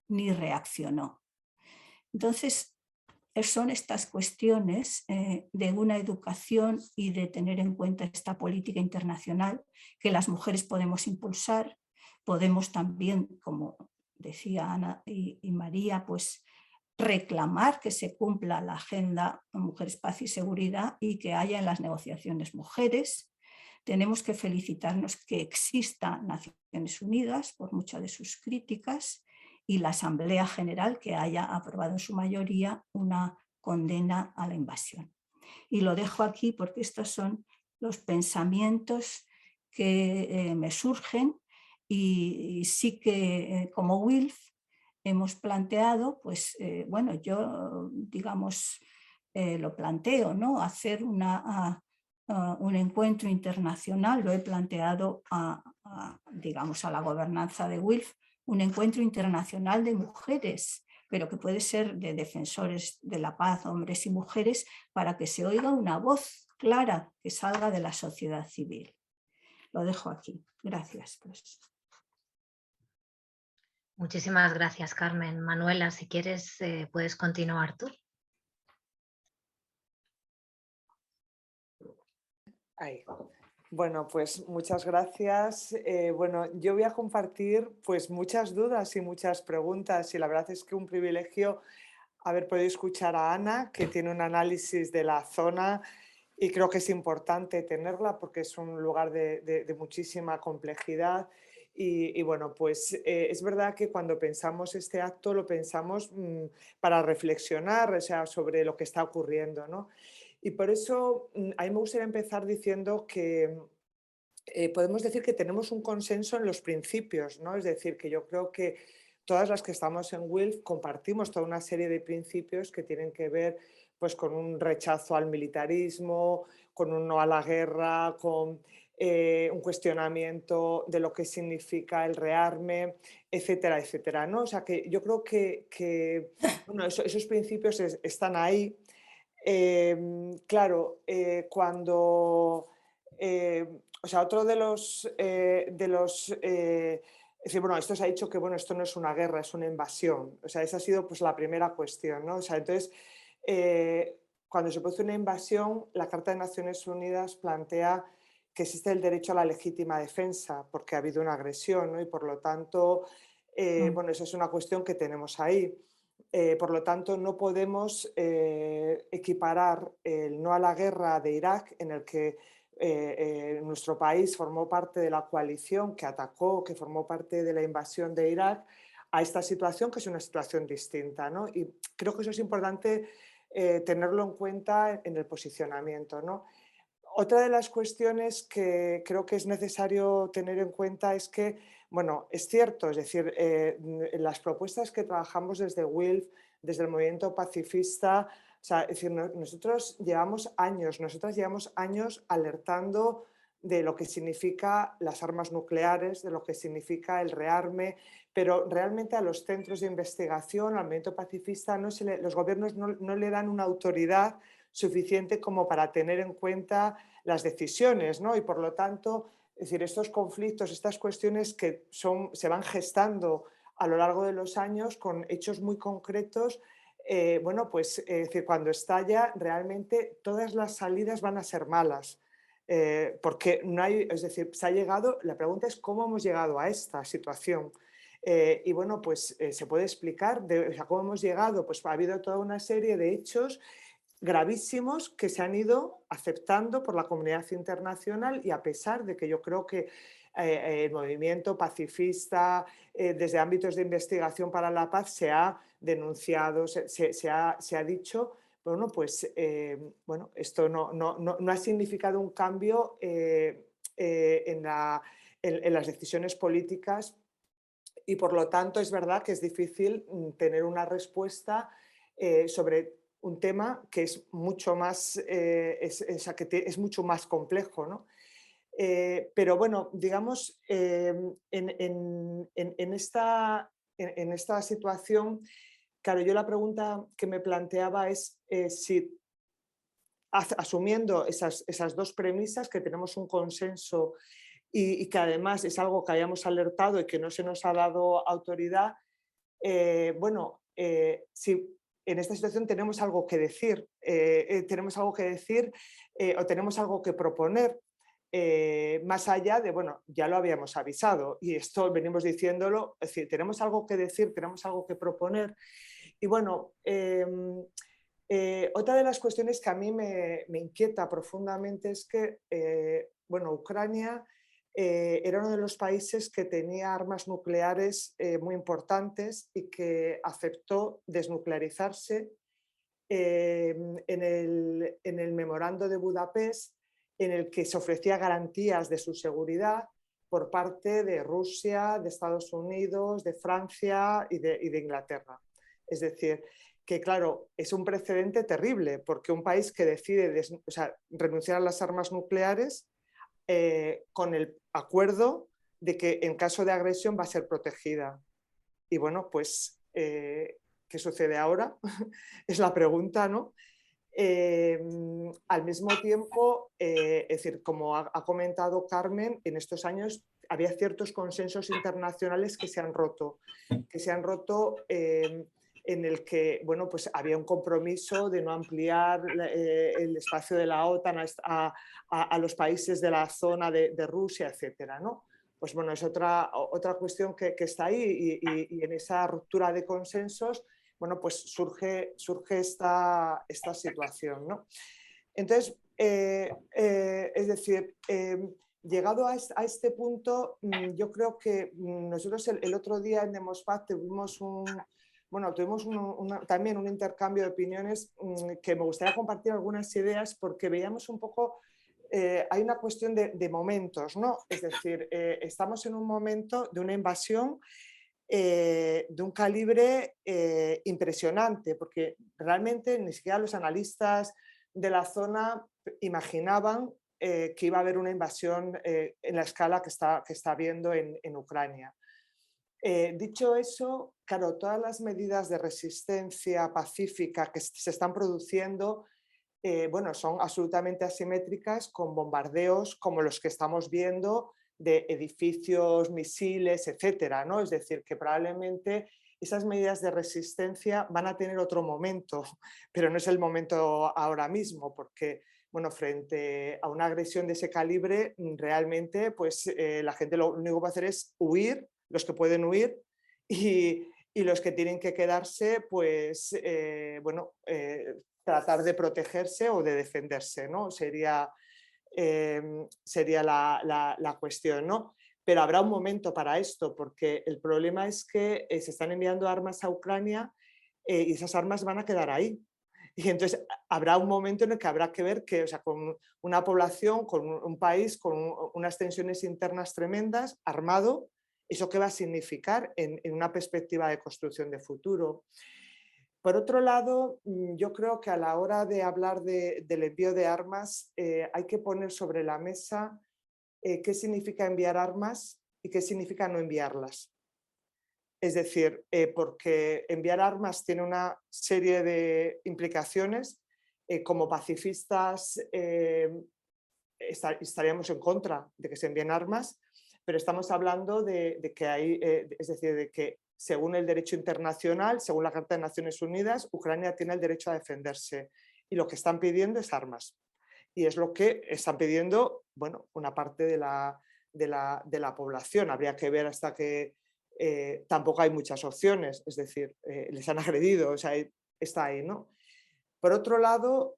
ni reaccionó. Entonces, son estas cuestiones de una educación y de tener en cuenta esta política internacional que las mujeres podemos impulsar, podemos también, como decía Ana y María, pues reclamar que se cumpla la agenda Mujeres, Paz y Seguridad y que haya en las negociaciones mujeres. Tenemos que felicitarnos que exista Naciones Unidas por muchas de sus críticas y la Asamblea General que haya aprobado en su mayoría una condena a la invasión. Y lo dejo aquí porque estos son los pensamientos que me surgen y sí que como WILF hemos planteado, pues bueno, yo digamos lo planteo, ¿no? Hacer un encuentro internacional, lo he planteado digamos a la gobernanza de WILF, un encuentro internacional de mujeres, pero que puede ser de defensores de la paz, hombres y mujeres, para que se oiga una voz clara que salga de la sociedad civil. Lo dejo aquí. Gracias. Pues.
Muchísimas gracias, Carmen. Manuela, si quieres, puedes continuar tú.
Ahí. Bueno, pues muchas gracias. Bueno, yo voy a compartir pues muchas dudas y muchas preguntas y la verdad es que un privilegio haber podido escuchar a Ana, que tiene un análisis de la zona y creo que es importante tenerla porque es un lugar de muchísima complejidad y bueno, pues es verdad que cuando pensamos este acto lo pensamos para reflexionar, o sea, sobre lo que está ocurriendo, ¿no? Y por eso a mí me gustaría empezar diciendo que podemos decir que tenemos un consenso en los principios, ¿no? Es decir, que yo creo que todas las que estamos en WILF compartimos toda una serie de principios que tienen que ver pues, con un rechazo al militarismo, con un no a la guerra, con un cuestionamiento de lo que significa el rearme, etcétera, etcétera, ¿no? O sea, que yo creo que bueno, esos principios están ahí. Claro, cuando... o sea, otro de los... es decir, bueno, esto se ha dicho que bueno, esto no es una guerra, es una invasión. O sea, esa ha sido pues, la primera cuestión, ¿no? O sea, entonces, cuando se produce una invasión, la Carta de Naciones Unidas plantea que existe el derecho a la legítima defensa porque ha habido una agresión, ¿no? Y por lo tanto, bueno, esa es una cuestión que tenemos ahí. Por lo tanto, no podemos equiparar el no a la guerra de Irak, en el que nuestro país formó parte de la coalición que atacó, que formó parte de la invasión de Irak, a esta situación que es una situación distinta, ¿no? Y creo que eso es importante tenerlo en cuenta en el posicionamiento, ¿no? Otra de las cuestiones que creo que es necesario tener en cuenta es que, bueno, es cierto, es decir, las propuestas que trabajamos desde WILF, desde el movimiento pacifista, o sea, es decir, nosotras llevamos años alertando de lo que significa las armas nucleares, de lo que significa el rearme, pero realmente a los centros de investigación, al movimiento pacifista, los gobiernos no le dan una autoridad suficiente como para tener en cuenta las decisiones, ¿no? Y por lo tanto, es decir, estos conflictos, estas cuestiones que se van gestando a lo largo de los años con hechos muy concretos, bueno, pues es decir, cuando estalla realmente todas las salidas van a ser malas. Porque no hay, es decir, se ha llegado, la pregunta es cómo hemos llegado a esta situación. Y bueno, pues se puede explicar o sea, cómo hemos llegado, pues ha habido toda una serie de hechos gravísimos que se han ido aceptando por la comunidad internacional y a pesar de que yo creo que el movimiento pacifista desde ámbitos de investigación para la paz se ha denunciado, se ha dicho, bueno, pues bueno, esto no ha significado un cambio en las decisiones políticas y por lo tanto es verdad que es difícil tener una respuesta sobre un tema que es mucho más, es mucho más complejo, ¿no? Pero bueno, digamos, en esta situación, claro, yo la pregunta que me planteaba es si asumiendo esas dos premisas, que tenemos un consenso y que además es algo que hayamos alertado y que no se nos ha dado autoridad, bueno, si en esta situación tenemos algo que decir, o tenemos algo que proponer, más allá de, bueno, ya lo habíamos avisado y esto venimos diciéndolo, es decir, tenemos algo que decir, tenemos algo que proponer. Y bueno, otra de las cuestiones que a mí me inquieta profundamente es que, bueno, Ucrania era uno de los países que tenía armas nucleares muy importantes y que aceptó desnuclearizarse en el memorando de Budapest, en el que se ofrecía garantías de su seguridad por parte de Rusia, de Estados Unidos, de Francia y de Inglaterra. Es decir, que claro, es un precedente terrible, porque un país que decide renunciar a las armas nucleares con el acuerdo de que en caso de agresión va a ser protegida. Y bueno, pues, ¿qué sucede ahora? Es la pregunta, ¿no? Al mismo tiempo, es decir, como ha comentado Carmen, en estos años había ciertos consensos internacionales que se han roto, en el que, bueno, pues había un compromiso de no ampliar el espacio de la OTAN a los países de la zona de Rusia, etcétera, ¿no? Pues bueno, es otra cuestión que está ahí y en esa ruptura de consensos, bueno, pues surge esta situación, ¿no? Entonces, es decir, llegado a este punto, yo creo que nosotros el otro día en Demospat tuvimos también un intercambio de opiniones que me gustaría compartir algunas ideas porque veíamos un poco, hay una cuestión de momentos, ¿no? Es decir, estamos en un momento de una invasión de un calibre impresionante, porque realmente ni siquiera los analistas de la zona imaginaban que iba a haber una invasión en la escala que está habiendo en Ucrania. Dicho eso, claro, todas las medidas de resistencia pacífica que se están produciendo, bueno, son absolutamente asimétricas con bombardeos como los que estamos viendo de edificios, misiles, etcétera, ¿no? Es decir, que probablemente esas medidas de resistencia van a tener otro momento, pero no es el momento ahora mismo, porque, bueno, frente a una agresión de ese calibre, realmente, pues la gente lo único que va a hacer es huir, los que pueden huir, y los que tienen que quedarse, pues, bueno, tratar de protegerse o de defenderse, ¿no? Sería la cuestión, ¿no? Pero habrá un momento para esto, porque el problema es que se están enviando armas a Ucrania y esas armas van a quedar ahí. Y entonces habrá un momento en el que habrá que ver que, o sea, con una población, con un país, con unas tensiones internas tremendas, armado, ¿eso qué va a significar en una perspectiva de construcción de futuro? Por otro lado, yo creo que a la hora de hablar del envío de armas hay que poner sobre la mesa qué significa enviar armas y qué significa no enviarlas. Es decir, porque enviar armas tiene una serie de implicaciones. Como pacifistas estaríamos en contra de que se envíen armas, pero estamos hablando de que hay, es decir, de que según el derecho internacional, según la Carta de Naciones Unidas, Ucrania tiene el derecho a defenderse y lo que están pidiendo es armas. Y es lo que están pidiendo, bueno, una parte de la población. Habría que ver hasta que tampoco hay muchas opciones, es decir, les han agredido, o sea, está ahí, ¿no? Por otro lado,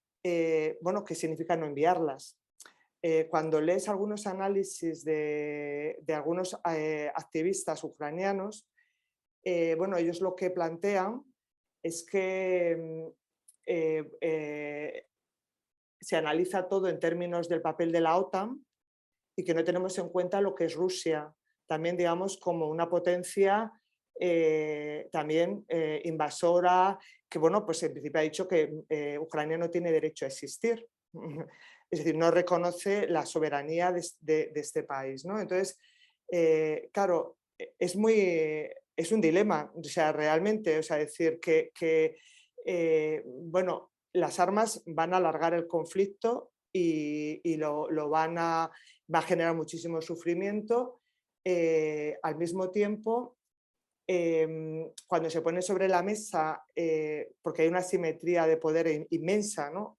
bueno, ¿qué significa no enviarlas? Cuando lees algunos análisis de algunos activistas ucranianos, bueno, ellos lo que plantean es que se analiza todo en términos del papel de la OTAN y que no tenemos en cuenta lo que es Rusia, también digamos como una potencia también invasora, que bueno, pues en principio ha dicho que Ucrania no tiene derecho a existir. Es decir, no reconoce la soberanía de este país, ¿no? Entonces, claro, es un dilema, o sea, realmente, o sea, decir que bueno, las armas van a alargar el conflicto y va a generar muchísimo sufrimiento. Al mismo tiempo, cuando se pone sobre la mesa, porque hay una asimetría de poder inmensa, ¿no?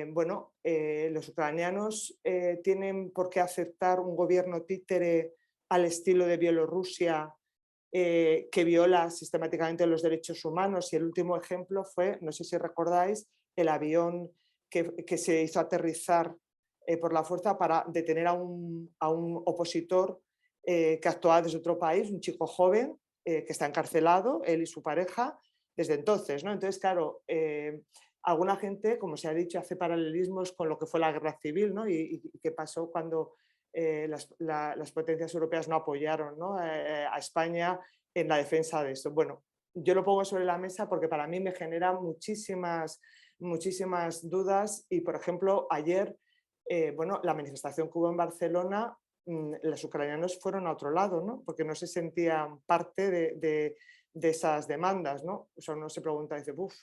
Bueno, los ucranianos tienen por qué aceptar un gobierno títere al estilo de Bielorrusia, que viola sistemáticamente los derechos humanos, y el último ejemplo fue, no sé si recordáis, el avión que se hizo aterrizar por la fuerza para detener a un opositor que actuaba desde otro país, un chico joven que está encarcelado, él y su pareja, desde entonces, ¿no? Entonces, claro, alguna gente, como se ha dicho, hace paralelismos con lo que fue la guerra civil, ¿no? y qué pasó cuando las potencias europeas no apoyaron, ¿no? A España en la defensa de esto. Bueno, yo lo pongo sobre la mesa porque para mí me genera muchísimas dudas y, por ejemplo, ayer, bueno, la manifestación que hubo en Barcelona, los ucranianos fueron a otro lado, ¿no? Porque no se sentían parte de esas demandas, ¿no? O sea, uno se pregunta, dice, uff,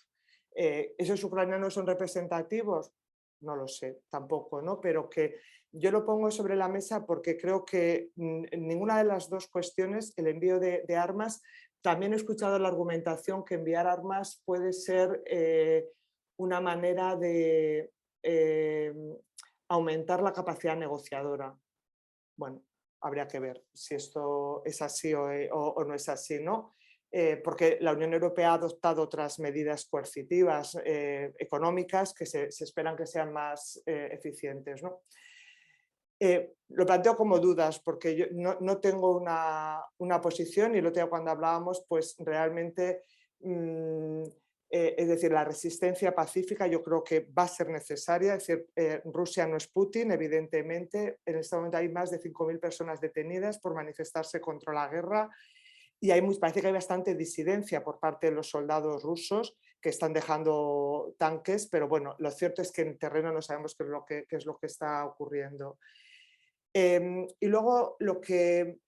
¿esos ucranianos son representativos? No lo sé, tampoco, ¿no? Pero que yo lo pongo sobre la mesa porque creo que en ninguna de las dos cuestiones, el envío de armas, también he escuchado la argumentación que enviar armas puede ser una manera de aumentar la capacidad negociadora. Bueno, habría que ver si esto es así o no es así, ¿no? Porque la Unión Europea ha adoptado otras medidas coercitivas económicas que se esperan que sean más eficientes, ¿no? Lo planteo como dudas porque yo no tengo una posición, y el otro día cuando hablábamos, pues realmente, es decir, la resistencia pacífica yo creo que va a ser necesaria. Es decir, Rusia no es Putin, evidentemente. En este momento hay más de 5.000 personas detenidas por manifestarse contra la guerra y parece que hay bastante disidencia por parte de los soldados rusos que están dejando tanques, pero bueno, lo cierto es que en terreno no sabemos qué es lo que está ocurriendo. Y luego lo que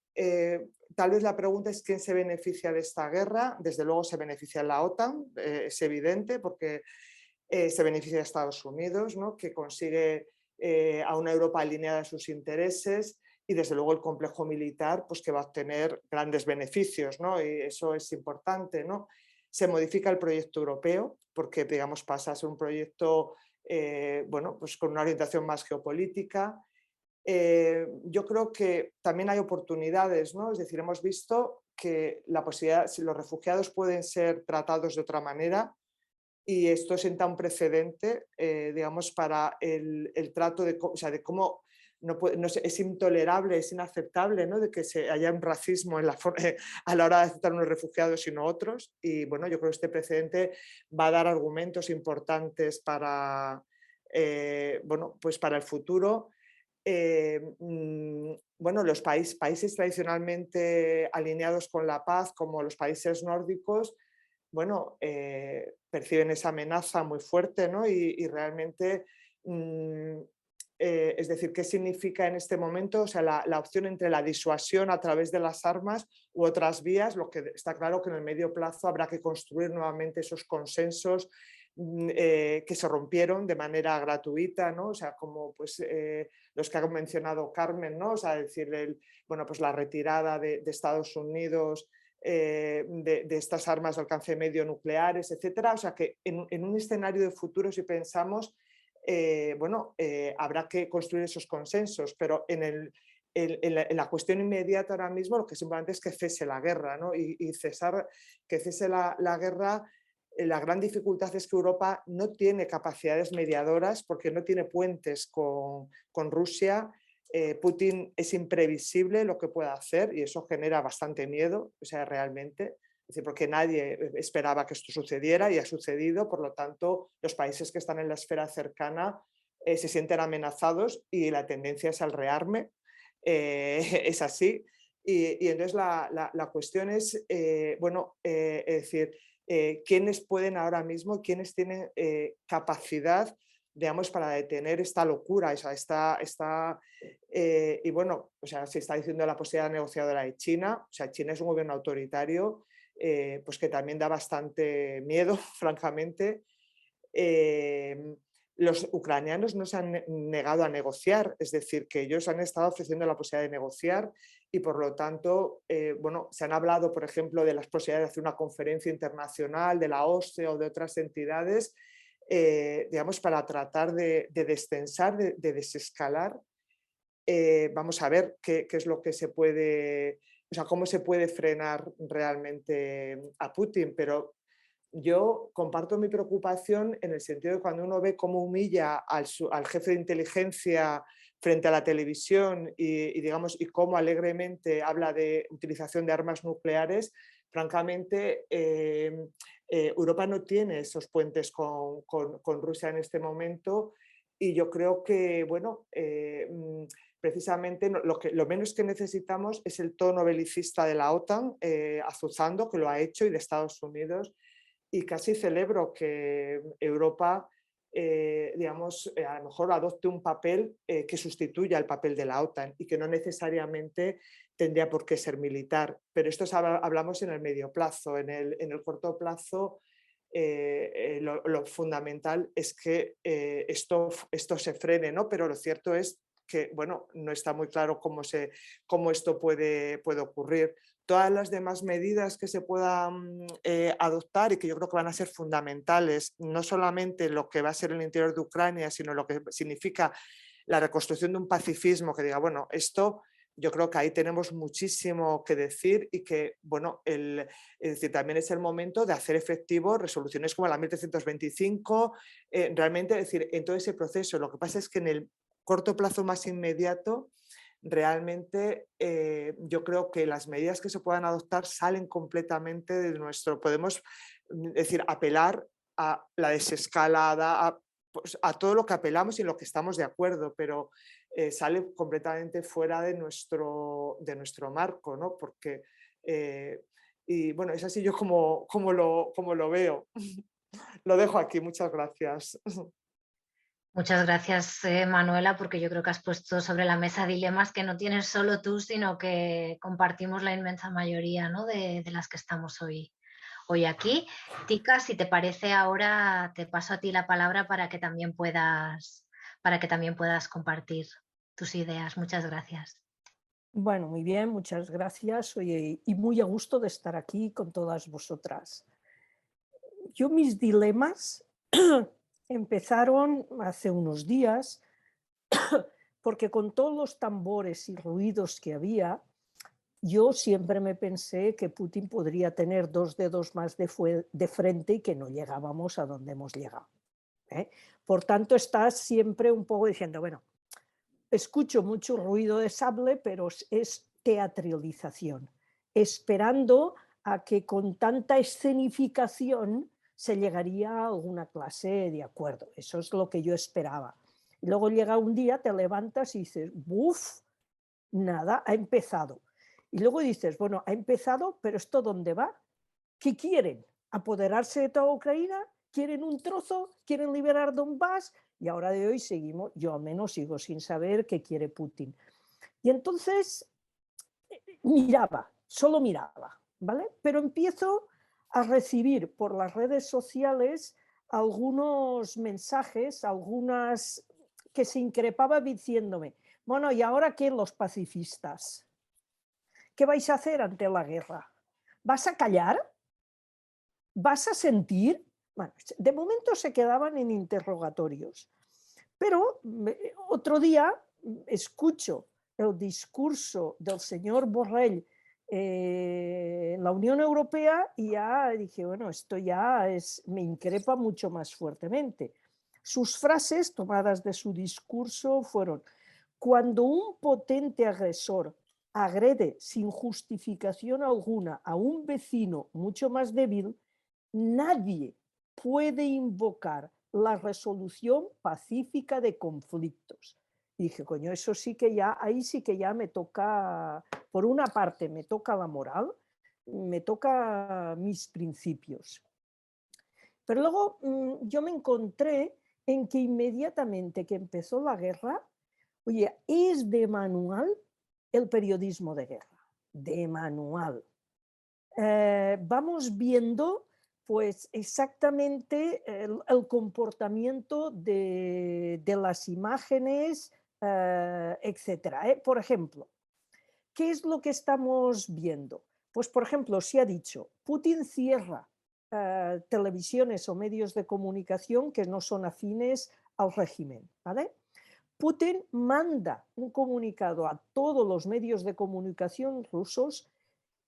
tal vez la pregunta es quién se beneficia de esta guerra. Desde luego se beneficia la OTAN, es evidente, porque se beneficia de Estados Unidos, ¿no? Que consigue a una Europa alineada a sus intereses, y desde luego el complejo militar, pues que va a obtener grandes beneficios, ¿no? Y eso es importante, ¿no? Se modifica el proyecto europeo porque, digamos, pasa a ser un proyecto bueno, pues con una orientación más geopolítica. Yo creo que también hay oportunidades, ¿no? Es decir, hemos visto que la posibilidad, si los refugiados pueden ser tratados de otra manera, y esto sienta un precedente, digamos, para el trato o sea, de cómo es intolerable, es inaceptable, ¿no? De que haya un racismo a la hora de aceptar unos refugiados y no otros. Y bueno, yo creo que este precedente va a dar argumentos importantes para, bueno, pues para el futuro. Bueno, los países tradicionalmente alineados con la paz, como los países nórdicos, bueno, perciben esa amenaza muy fuerte, ¿no? Y realmente, es decir, ¿qué significa en este momento? O sea, la opción entre la disuasión a través de las armas u otras vías. Lo que está claro que en el medio plazo habrá que construir nuevamente esos consensos que se rompieron de manera gratuita, ¿no? O sea, como pues, los que ha mencionado Carmen, ¿no? O sea, decir, bueno, pues la retirada de Estados Unidos de estas armas de alcance medio nucleares, etcétera. O sea, que en un escenario de futuro, si pensamos, bueno, habrá que construir esos consensos, pero en la cuestión inmediata ahora mismo lo que es importante es que cese la guerra, ¿no? Y que cese la guerra. La gran dificultad es que Europa no tiene capacidades mediadoras porque no tiene puentes con Rusia. Putin es imprevisible lo que pueda hacer y eso genera bastante miedo, o sea, realmente. Es decir, porque nadie esperaba que esto sucediera y ha sucedido, por lo tanto, los países que están en la esfera cercana se sienten amenazados y la tendencia es al rearme. Es así. Y entonces la cuestión es, bueno, es decir, quiénes pueden ahora mismo, quiénes tienen capacidad, digamos, para detener esta locura, y bueno, o sea, se está diciendo la posibilidad negociadora de China, o sea, China es un gobierno autoritario, pues que también da bastante miedo, francamente. Los ucranianos no se han negado a negociar, es decir, que ellos han estado ofreciendo la posibilidad de negociar y por lo tanto, bueno, se han hablado, por ejemplo, de las posibilidades de hacer una conferencia internacional de la OSCE o de otras entidades, digamos, para tratar de destensar, de desescalar. Vamos a ver qué es lo que se puede, o sea, cómo se puede frenar realmente a Putin, pero yo comparto mi preocupación en el sentido de cuando uno ve cómo humilla al jefe de inteligencia frente a la televisión digamos, y cómo alegremente habla de utilización de armas nucleares, francamente, Europa no tiene esos puentes con Rusia en este momento y yo creo que, bueno, precisamente lo menos que necesitamos es el tono belicista de la OTAN, azuzando, que lo ha hecho, y de Estados Unidos, y casi celebro que Europa, digamos, a lo mejor adopte un papel que sustituya el papel de la OTAN y que no necesariamente tendría por qué ser militar. Pero esto hablamos en el medio plazo. En el corto plazo, lo fundamental es que esto se frene, ¿no? Pero lo cierto es que, bueno, no está muy claro cómo esto puede ocurrir. Todas las demás medidas que se puedan adoptar y que yo creo que van a ser fundamentales, no solamente lo que va a ser el interior de Ucrania, sino lo que significa la reconstrucción de un pacifismo que diga, bueno, esto yo creo que ahí tenemos muchísimo que decir y que, bueno, es decir, también es el momento de hacer efectivo resoluciones como la 1325, realmente, es decir, en todo ese proceso. Lo que pasa es que en el corto plazo más inmediato, realmente yo creo que las medidas que se puedan adoptar salen completamente de podemos decir, apelar a la desescalada, pues, a todo lo que apelamos y en lo que estamos de acuerdo, pero sale completamente fuera de nuestro marco, ¿no? Porque, y bueno, es así yo como lo veo. Lo dejo aquí, muchas gracias.
Muchas gracias, Manuela, porque yo creo que has puesto sobre la mesa dilemas que no tienes solo tú, sino que compartimos la inmensa mayoría, ¿no? de las que estamos hoy aquí. Tika, si te parece, ahora te paso a ti la palabra para que también puedas compartir tus ideas. Muchas gracias.
Bueno, muy bien, muchas gracias. Oye, y muy a gusto de estar aquí con todas vosotras. Yo mis dilemas empezaron hace unos días porque con todos los tambores y ruidos que había, yo siempre me pensé que Putin podría tener 2 dedos más de frente y que no llegábamos a donde hemos llegado. Por tanto, estás siempre un poco diciendo, bueno, escucho mucho ruido de sable, pero es teatralización, esperando a que con tanta escenificación se llegaría a alguna clase de acuerdo. Eso es lo que yo esperaba. Y luego llega un día, te levantas y dices, ¡buf! Nada, ha empezado. Y luego dices, bueno, ha empezado, pero ¿esto dónde va? ¿Qué quieren? ¿Apoderarse de toda Ucrania? ¿Quieren un trozo? ¿Quieren liberar Donbass? Y ahora de hoy seguimos, yo al menos sigo sin saber qué quiere Putin. Y entonces miraba, solo miraba, ¿vale? Pero empiezo a recibir por las redes sociales algunos mensajes, algunas que se increpaba diciéndome, bueno, ¿y ahora qué los pacifistas? ¿Qué vais a hacer ante la guerra? ¿Vas a callar? ¿Vas a sentir? Bueno, de momento se quedaban en interrogatorios. Pero otro día escucho el discurso del señor Borrell en la Unión Europea y ya dije, bueno, esto ya me increpa mucho más fuertemente. Sus frases tomadas de su discurso fueron, cuando un potente agresor agrede sin justificación alguna a un vecino mucho más débil, nadie puede invocar la resolución pacífica de conflictos. Y dije, coño, eso sí que ya, ahí sí que ya me toca, por una parte me toca la moral, me toca mis principios. Pero luego yo me encontré en que inmediatamente que empezó la guerra, oye, es de manual el periodismo de guerra, de manual. Vamos viendo pues exactamente el comportamiento de las imágenes, etcétera. Por ejemplo, ¿qué es lo que estamos viendo? Pues, por ejemplo, se ha dicho, Putin cierra televisiones o medios de comunicación que no son afines al régimen, ¿vale? Putin manda un comunicado a todos los medios de comunicación rusos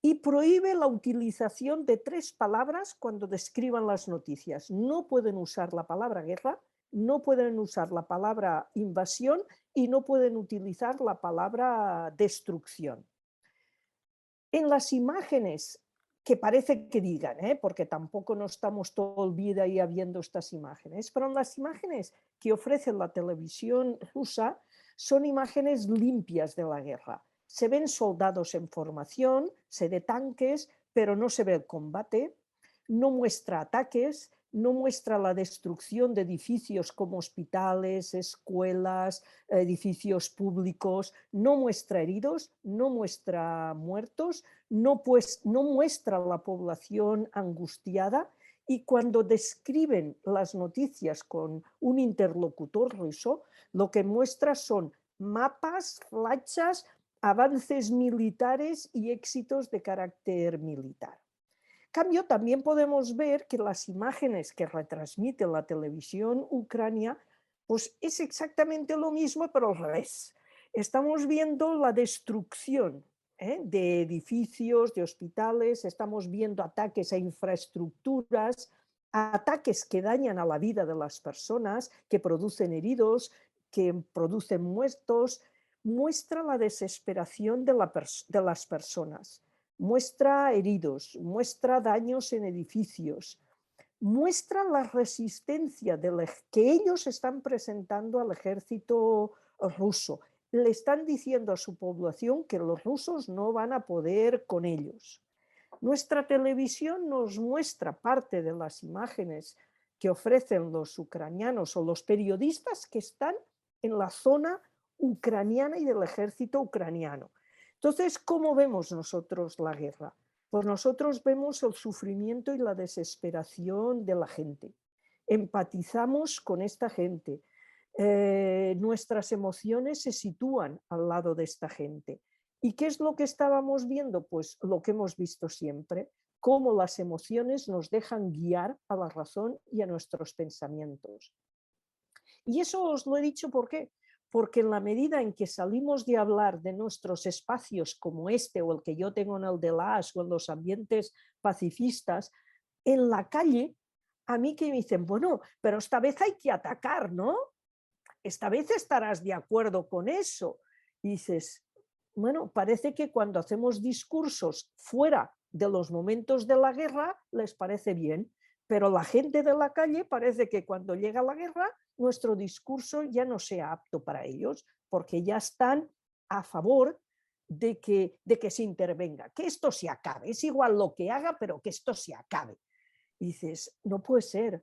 y prohíbe la utilización de 3 palabras cuando describan las noticias. No pueden usar la palabra guerra, no pueden usar la palabra invasión y no pueden utilizar la palabra destrucción. En las imágenes que parece que digan, porque tampoco no estamos todo el día ahí viendo estas imágenes, pero en las imágenes que ofrece la televisión rusa son imágenes limpias de la guerra. Se ven soldados en formación, se ve tanques, pero no se ve el combate, no muestra ataques, no muestra la destrucción de edificios como hospitales, escuelas, edificios públicos, no muestra heridos, no muestra muertos, no muestra la población angustiada, y cuando describen las noticias con un interlocutor ruso, lo que muestra son mapas, flechas, avances militares y éxitos de carácter militar. En cambio, también podemos ver que las imágenes que retransmite la televisión ucrania, pues es exactamente lo mismo, pero al revés. Estamos viendo la destrucción de edificios, de hospitales, estamos viendo ataques a infraestructuras, ataques que dañan a la vida de las personas, que producen heridos, que producen muertos. Muestra la desesperación de las personas. Muestra heridos, muestra daños en edificios, muestra la resistencia que ellos están presentando al ejército ruso. Le están diciendo a su población que los rusos no van a poder con ellos. Nuestra televisión nos muestra parte de las imágenes que ofrecen los ucranianos o los periodistas que están en la zona ucraniana y del ejército ucraniano. Entonces, ¿cómo vemos nosotros la guerra? Pues nosotros vemos el sufrimiento y la desesperación de la gente. Empatizamos con esta gente. Nuestras emociones se sitúan al lado de esta gente. ¿Y qué es lo que estábamos viendo? Pues lo que hemos visto siempre, cómo las emociones nos dejan guiar a la razón y a nuestros pensamientos. Y eso os lo he dicho, ¿por qué? Porque en la medida en que salimos de hablar de nuestros espacios como este o el que yo tengo en el de la AS o en los ambientes pacifistas, en la calle, a mí que me dicen, bueno, pero esta vez hay que atacar, ¿no? Esta vez estarás de acuerdo con eso. Y dices, bueno, parece que cuando hacemos discursos fuera de los momentos de la guerra les parece bien, pero la gente de la calle parece que cuando llega la guerra nuestro discurso ya no sea apto para ellos, porque ya están a favor de que se intervenga, que esto se acabe, es igual lo que haga, pero que esto se acabe. Y dices, no puede ser,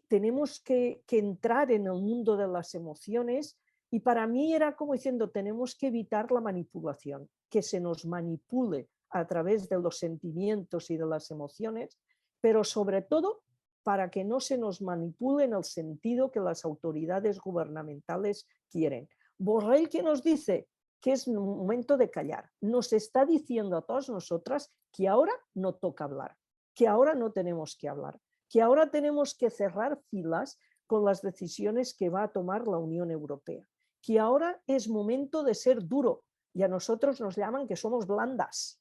tenemos que entrar en el mundo de las emociones, y para mí era como diciendo, tenemos que evitar la manipulación, que se nos manipule a través de los sentimientos y de las emociones, pero sobre todo para que no se nos manipule en el sentido que las autoridades gubernamentales quieren. Borrell, que nos dice que es un momento de callar, nos está diciendo a todas nosotras que ahora no toca hablar, que ahora no tenemos que hablar, que ahora tenemos que cerrar filas con las decisiones que va a tomar la Unión Europea, que ahora es momento de ser duro, y a nosotros nos llaman que somos blandas,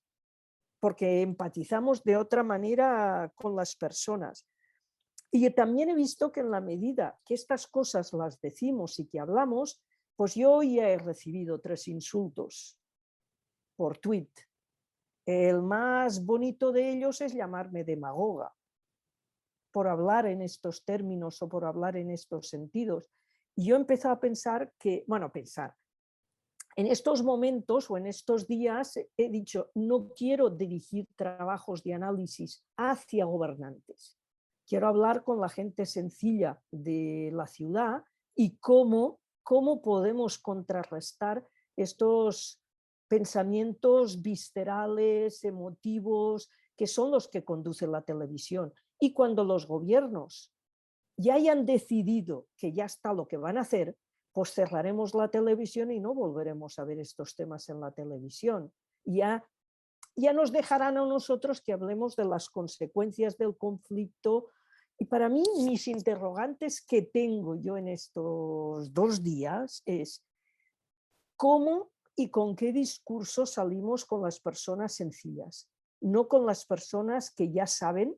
porque empatizamos de otra manera con las personas. Y también he visto que en la medida que estas cosas las decimos y que hablamos, pues yo ya he recibido 3 insultos por tweet. El más bonito de ellos es llamarme demagoga por hablar en estos términos o por hablar en estos sentidos. Y yo he empezado a pensar que, en estos momentos o en estos días he dicho, no quiero dirigir trabajos de análisis hacia gobernantes. Quiero hablar con la gente sencilla de la ciudad y cómo podemos contrarrestar estos pensamientos viscerales, emotivos, que son los que conducen la televisión. Y cuando los gobiernos ya hayan decidido que ya está lo que van a hacer, pues cerraremos la televisión y no volveremos a ver estos temas en la televisión. Ya nos dejarán a nosotros que hablemos de las consecuencias del conflicto. Y para mí, mis interrogantes que tengo yo en estos 2 días es cómo y con qué discurso salimos con las personas sencillas, no con las personas que ya saben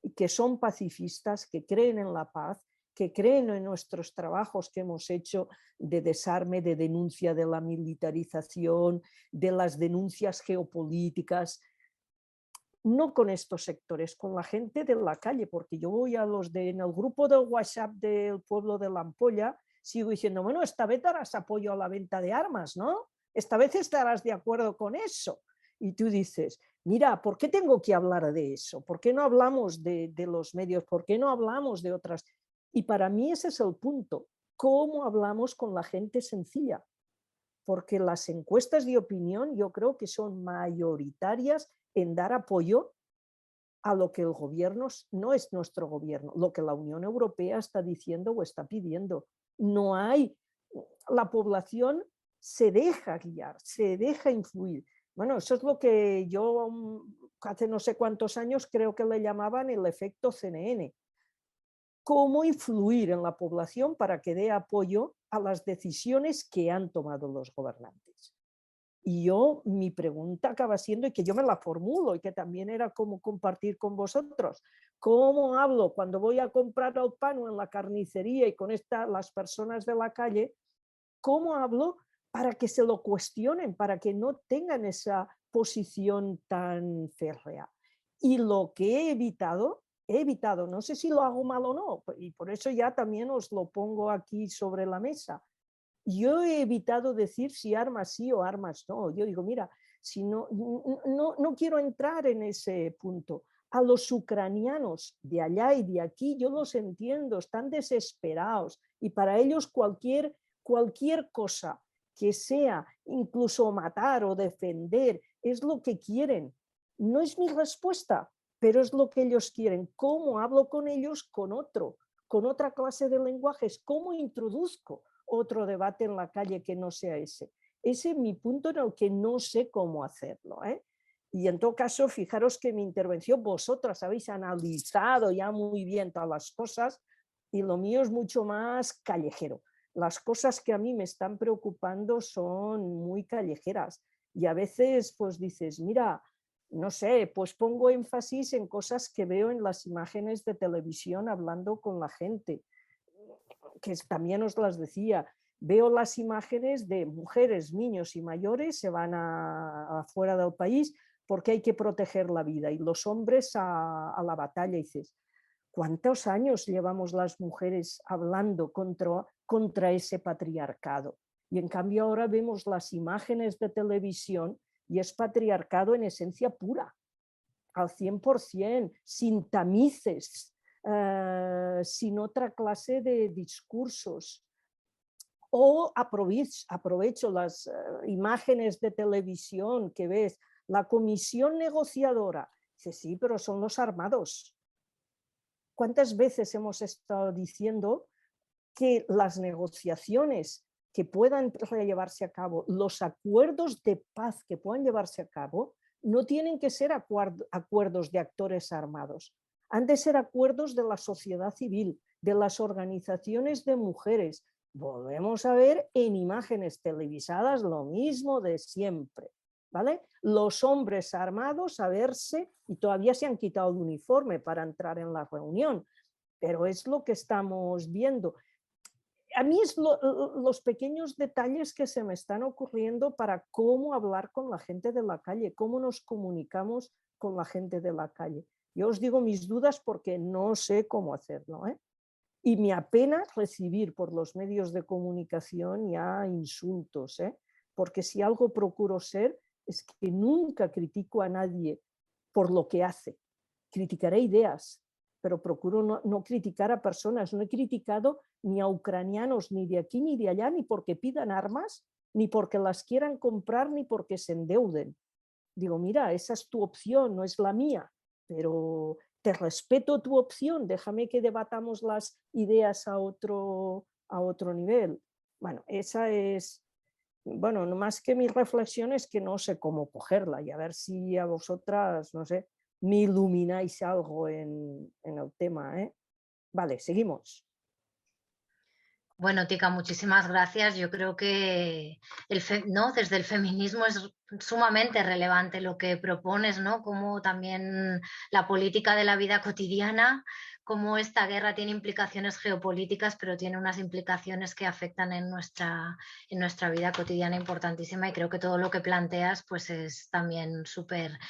y que son pacifistas, que creen en la paz, que creen en nuestros trabajos que hemos hecho de desarme, de denuncia de la militarización, de las denuncias geopolíticas. No con estos sectores, con la gente de la calle, porque yo voy a en el grupo del WhatsApp del pueblo de La Ampolla, sigo diciendo, bueno, esta vez darás apoyo a la venta de armas, ¿no? Esta vez estarás de acuerdo con eso. Y tú dices, mira, ¿por qué tengo que hablar de eso? ¿Por qué no hablamos de los medios? ¿Por qué no hablamos de otras? Y para mí ese es el punto, ¿cómo hablamos con la gente sencilla? Porque las encuestas de opinión yo creo que son mayoritarias en dar apoyo a lo que el gobierno, no es nuestro gobierno, lo que la Unión Europea está diciendo o está pidiendo. No hay, la población se deja guiar, se deja influir. Bueno, eso es lo que yo hace no sé cuántos años creo que le llamaban el efecto CNN. Cómo influir en la población para que dé apoyo a las decisiones que han tomado los gobernantes. Y mi pregunta acaba siendo, y que yo me la formulo, y que también era como compartir con vosotros, ¿cómo hablo cuando voy a comprar el pan o en la carnicería y con las personas de la calle? ¿Cómo hablo para que se lo cuestionen, para que no tengan esa posición tan férrea? Y lo que he evitado, no sé si lo hago mal o no, y por eso ya también os lo pongo aquí sobre la mesa. Yo he evitado decir si armas sí o armas no. Yo digo, mira, si no quiero entrar en ese punto. A los ucranianos de allá y de aquí, yo los entiendo, están desesperados y para ellos cualquier cosa que sea, incluso matar o defender, es lo que quieren. No es mi respuesta, pero es lo que ellos quieren. ¿Cómo hablo con ellos? Con otra clase de lenguajes. ¿Cómo introduzco otro debate en la calle que no sea ese? Ese es mi punto en el que no sé cómo hacerlo, ¿eh? Y en todo caso, fijaros que mi intervención, vosotras habéis analizado ya muy bien todas las cosas y lo mío es mucho más callejero. Las cosas que a mí me están preocupando son muy callejeras y a veces pues dices, mira, no sé, pues pongo énfasis en cosas que veo en las imágenes de televisión hablando con la gente, que también os las decía, veo las imágenes de mujeres, niños y mayores se van afuera del país porque hay que proteger la vida y los hombres a la batalla. Y dices, ¿cuántos años llevamos las mujeres hablando contra ese patriarcado? Y en cambio ahora vemos las imágenes de televisión y es patriarcado en esencia pura, al 100%, sin tamices, sin otra clase de discursos. O aprovecho las imágenes de televisión que ves, la comisión negociadora. Dice, sí, pero son los armados. ¿Cuántas veces hemos estado diciendo que las negociaciones que puedan llevarse a cabo, los acuerdos de paz que puedan llevarse a cabo, no tienen que ser acuerdos de actores armados? Han de ser acuerdos de la sociedad civil, de las organizaciones de mujeres. Volvemos a ver en imágenes televisadas lo mismo de siempre, ¿vale? Los hombres armados a verse y todavía se han quitado el uniforme para entrar en la reunión, pero es lo que estamos viendo. A mí es los pequeños detalles que se me están ocurriendo para cómo hablar con la gente de la calle, cómo nos comunicamos con la gente de la calle. Yo os digo mis dudas porque no sé cómo hacerlo, ¿eh? Y me apena recibir por los medios de comunicación ya insultos, ¿eh? porque si algo procuro ser es que nunca critico a nadie por lo que hace. Criticaré ideas, pero procuro no criticar a personas. No he criticado ni a ucranianos ni de aquí ni de allá, ni porque pidan armas, ni porque las quieran comprar, ni porque se endeuden. Digo, mira, esa es tu opción, no es la mía, pero te respeto tu opción, déjame que debatamos las ideas a otro nivel. Bueno, esa es, bueno, no más que mi reflexión es que no sé cómo cogerla y a ver si a vosotras, no sé, me ilumináis algo en el tema, ¿eh? Vale, seguimos.
Bueno, Tika, muchísimas gracias. Yo creo que ¿no? Desde el feminismo es sumamente relevante lo que propones, ¿no? Como también la política de la vida cotidiana, cómo esta guerra tiene implicaciones geopolíticas, pero tiene unas implicaciones que afectan en nuestra vida cotidiana importantísima, y creo que todo lo que planteas pues es también súper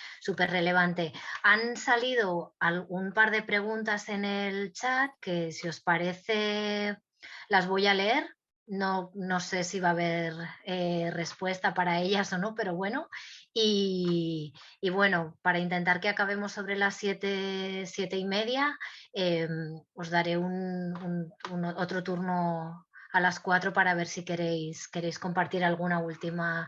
relevante. Han salido un par de preguntas en el chat que, si os parece, las voy a leer. No sé si va a haber respuesta para ellas o no, pero bueno. Y bueno, para intentar que acabemos sobre las 7:30, os daré otro turno a las 4 para ver si queréis compartir alguna última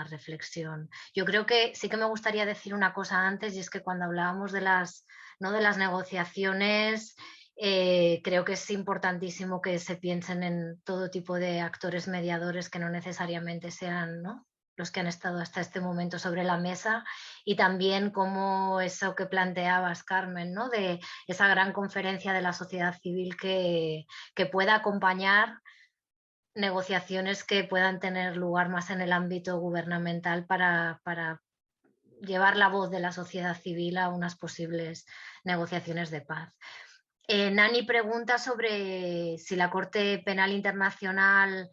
reflexión. Yo creo que sí que me gustaría decir una cosa antes, y es que cuando hablábamos de las negociaciones, creo que es importantísimo que se piensen en todo tipo de actores mediadores que no necesariamente sean, ¿no?, los que han estado hasta este momento sobre la mesa, y también como eso que planteabas, Carmen, ¿no?, de esa gran conferencia de la sociedad civil que pueda acompañar negociaciones que puedan tener lugar más en el ámbito gubernamental para llevar la voz de la sociedad civil a unas posibles negociaciones de paz. Nani pregunta sobre si la Corte Penal Internacional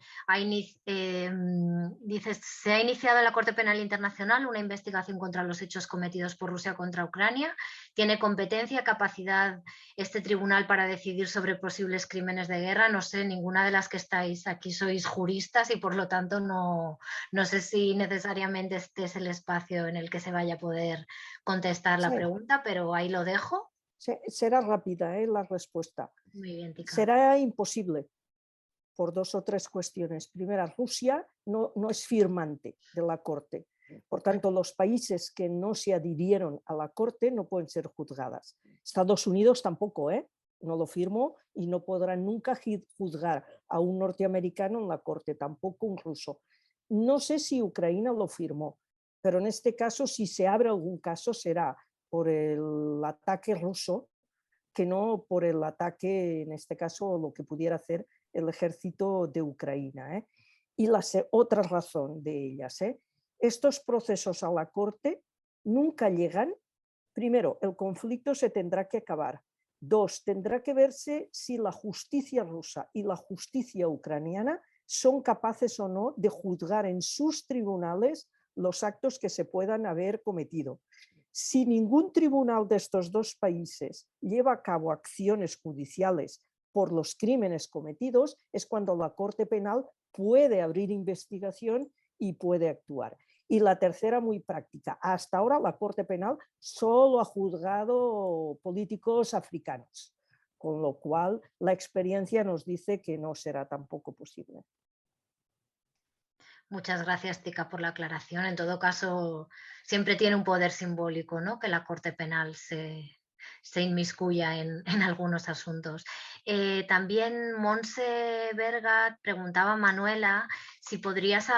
dice: ¿se ha iniciado en la Corte Penal Internacional una investigación contra los hechos cometidos por Rusia contra Ucrania? ¿Tiene competencia, capacidad este tribunal para decidir sobre posibles crímenes de guerra? No sé, ninguna de las que estáis aquí sois juristas y por lo tanto no sé si necesariamente este es el espacio en el que se vaya a poder contestar la pregunta, pero ahí lo dejo.
Será rápida la respuesta.
Muy bien, Tika.
Será imposible por 2 o 3 cuestiones. Primera, Rusia no es firmante de la Corte. Por tanto, los países que no se adhirieron a la Corte no pueden ser juzgadas. Estados Unidos tampoco, no lo firmó y no podrán nunca juzgar a un norteamericano en la Corte, tampoco un ruso. No sé si Ucrania lo firmó, pero en este caso, si se abre algún caso, será por el ataque ruso, que no por el ataque, en este caso, lo que pudiera hacer el ejército de Ucrania. Y la otra razón de ellas, estos procesos a la Corte nunca llegan. Primero, el conflicto se tendrá que acabar. 2, tendrá que verse si la justicia rusa y la justicia ucraniana son capaces o no de juzgar en sus tribunales los actos que se puedan haber cometido. Si ningún tribunal de estos 2 países lleva a cabo acciones judiciales por los crímenes cometidos, es cuando la Corte Penal puede abrir investigación y puede actuar. Y la tercera, muy práctica. Hasta ahora la Corte Penal solo ha juzgado políticos africanos, con lo cual la experiencia nos dice que no será tampoco posible.
Muchas gracias, Tika, por la aclaración. En todo caso, siempre tiene un poder simbólico, ¿no?, que la Corte Penal se inmiscuya en algunos asuntos. También Montse Berga preguntaba a Manuela si podrías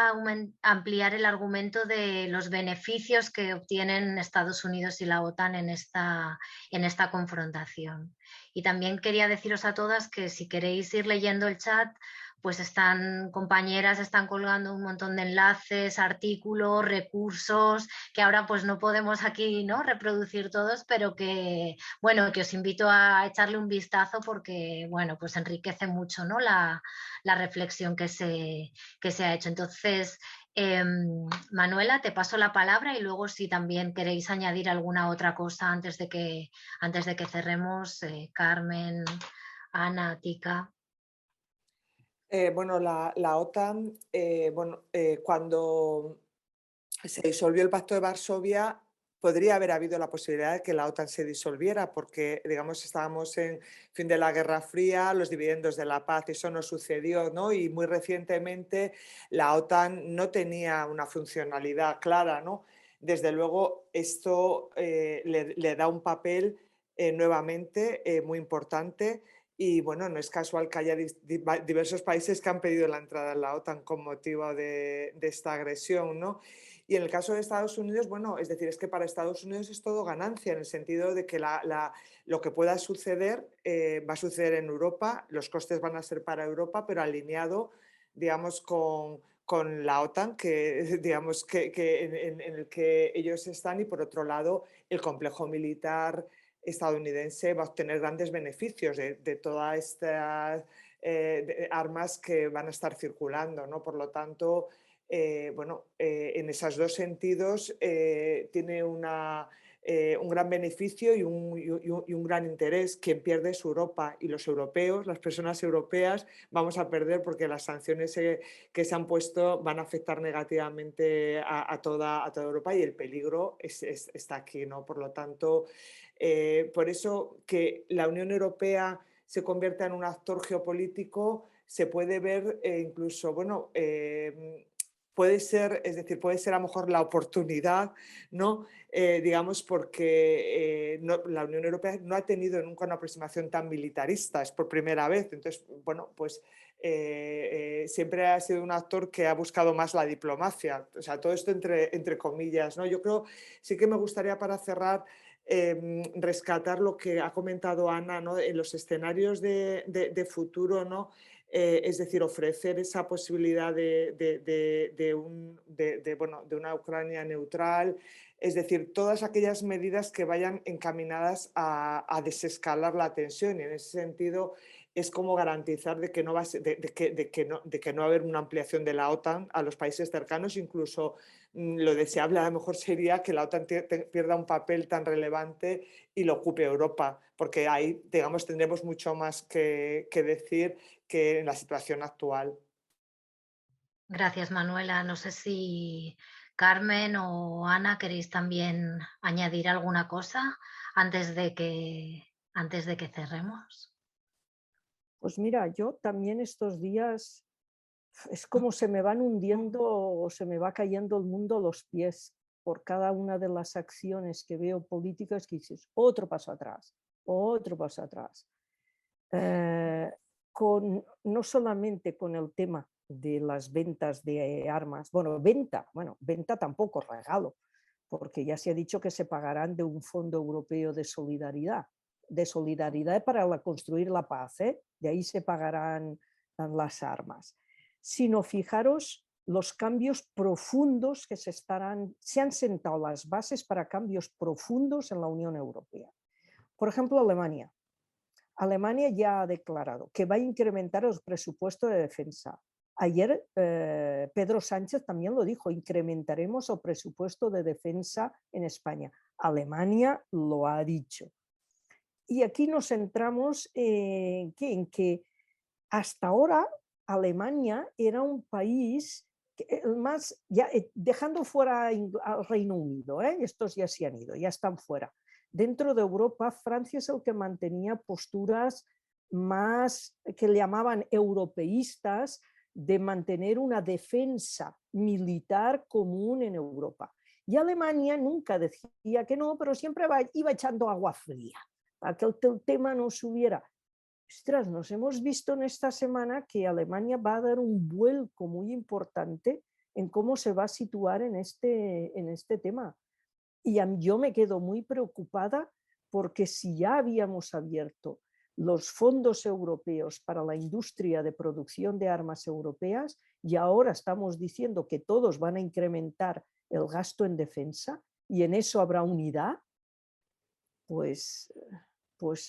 ampliar el argumento de los beneficios que obtienen Estados Unidos y la OTAN en esta confrontación. Y también quería deciros a todas que si queréis ir leyendo el chat, pues compañeras están colgando un montón de enlaces, artículos, recursos, que ahora pues no podemos aquí, ¿no?, reproducir todos, pero que, bueno, que os invito a echarle un vistazo porque, bueno, pues enriquece mucho, ¿no?, la reflexión que se ha hecho. Entonces, Manuela, te paso la palabra y luego si también queréis añadir alguna otra cosa antes de que cerremos, Carmen, Ana, Tika.
Bueno, la OTAN, cuando se disolvió el Pacto de Varsovia, podría haber habido la posibilidad de que la OTAN se disolviera, porque, digamos, estábamos en fin de la Guerra Fría, los dividendos de la paz, eso no sucedió, ¿no? Y muy recientemente la OTAN no tenía una funcionalidad clara, ¿no? Desde luego, esto le da un papel nuevamente muy importante. Y bueno, no es casual que haya diversos países que han pedido la entrada en la OTAN con motivo de esta agresión, ¿no? Y en el caso de Estados Unidos, bueno, es decir, es que para Estados Unidos es todo ganancia, en el sentido de que lo que pueda suceder va a suceder en Europa, los costes van a ser para Europa, pero alineado, digamos, con la OTAN, que, digamos, en el que ellos están, y por otro lado, el complejo militar estadounidense va a obtener grandes beneficios de todas estas armas que van a estar circulando, ¿no? Por lo tanto, en esos dos sentidos tiene un gran beneficio y un gran interés. Quien pierde es Europa, y los europeos, las personas europeas, vamos a perder, porque las sanciones que se han puesto van a afectar negativamente a toda Europa, y el peligro está aquí, ¿no? Por lo tanto, por eso que la Unión Europea se convierta en un actor geopolítico se puede ver incluso, puede ser, es decir, puede ser a lo mejor la oportunidad, ¿no? Digamos, porque la Unión Europea no ha tenido nunca una aproximación tan militarista, es por primera vez. Entonces, bueno, pues siempre ha sido un actor que ha buscado más la diplomacia. O sea, todo esto entre comillas, ¿no? Yo creo, sí que me gustaría, para cerrar, rescatar lo que ha comentado Ana, ¿no? En los escenarios de futuro, ¿no? Es decir, ofrecer esa posibilidad de una Ucrania neutral, es decir, todas aquellas medidas que vayan encaminadas a desescalar la tensión, y en ese sentido es como garantizar de que no va a ser, de que no va a haber una ampliación de la OTAN a los países cercanos. Incluso lo deseable a lo mejor sería que la OTAN pierda un papel tan relevante y lo ocupe Europa, porque ahí, digamos, tendremos mucho más que decir que en la situación actual.
Gracias, Manuela. No sé si Carmen o Ana queréis también añadir alguna cosa antes de que cerremos.
Pues mira, yo también estos días es como se me van hundiendo o se me va cayendo el mundo a los pies por cada una de las acciones que veo políticas, que dices, otro paso atrás, otro paso atrás. No solamente con el tema de las ventas de armas, venta tampoco, regalo, porque ya se ha dicho que se pagarán de un fondo europeo de solidaridad para construir la paz, de ahí se pagarán las armas, sino fijaros los cambios profundos que se han sentado las bases para cambios profundos en la Unión Europea. Por ejemplo, Alemania. Alemania ya ha declarado que va a incrementar el presupuesto de defensa. Ayer Pedro Sánchez también lo dijo, incrementaremos el presupuesto de defensa en España. Alemania lo ha dicho. Y aquí nos centramos en que hasta ahora Alemania era un país más, ya, dejando fuera al Reino Unido, estos ya se han ido, ya están fuera. Dentro de Europa, Francia es el que mantenía posturas más que le llamaban europeístas, de mantener una defensa militar común en Europa. Y Alemania nunca decía que no, pero siempre iba echando agua fría para que el tema no subiera. Ostras, nos hemos visto en esta semana que Alemania va a dar un vuelco muy importante en cómo se va a situar en este tema. Y yo me quedo muy preocupada, porque si ya habíamos abierto los fondos europeos para la industria de producción de armas europeas y ahora estamos diciendo que todos van a incrementar el gasto en defensa y en eso habrá unidad, pues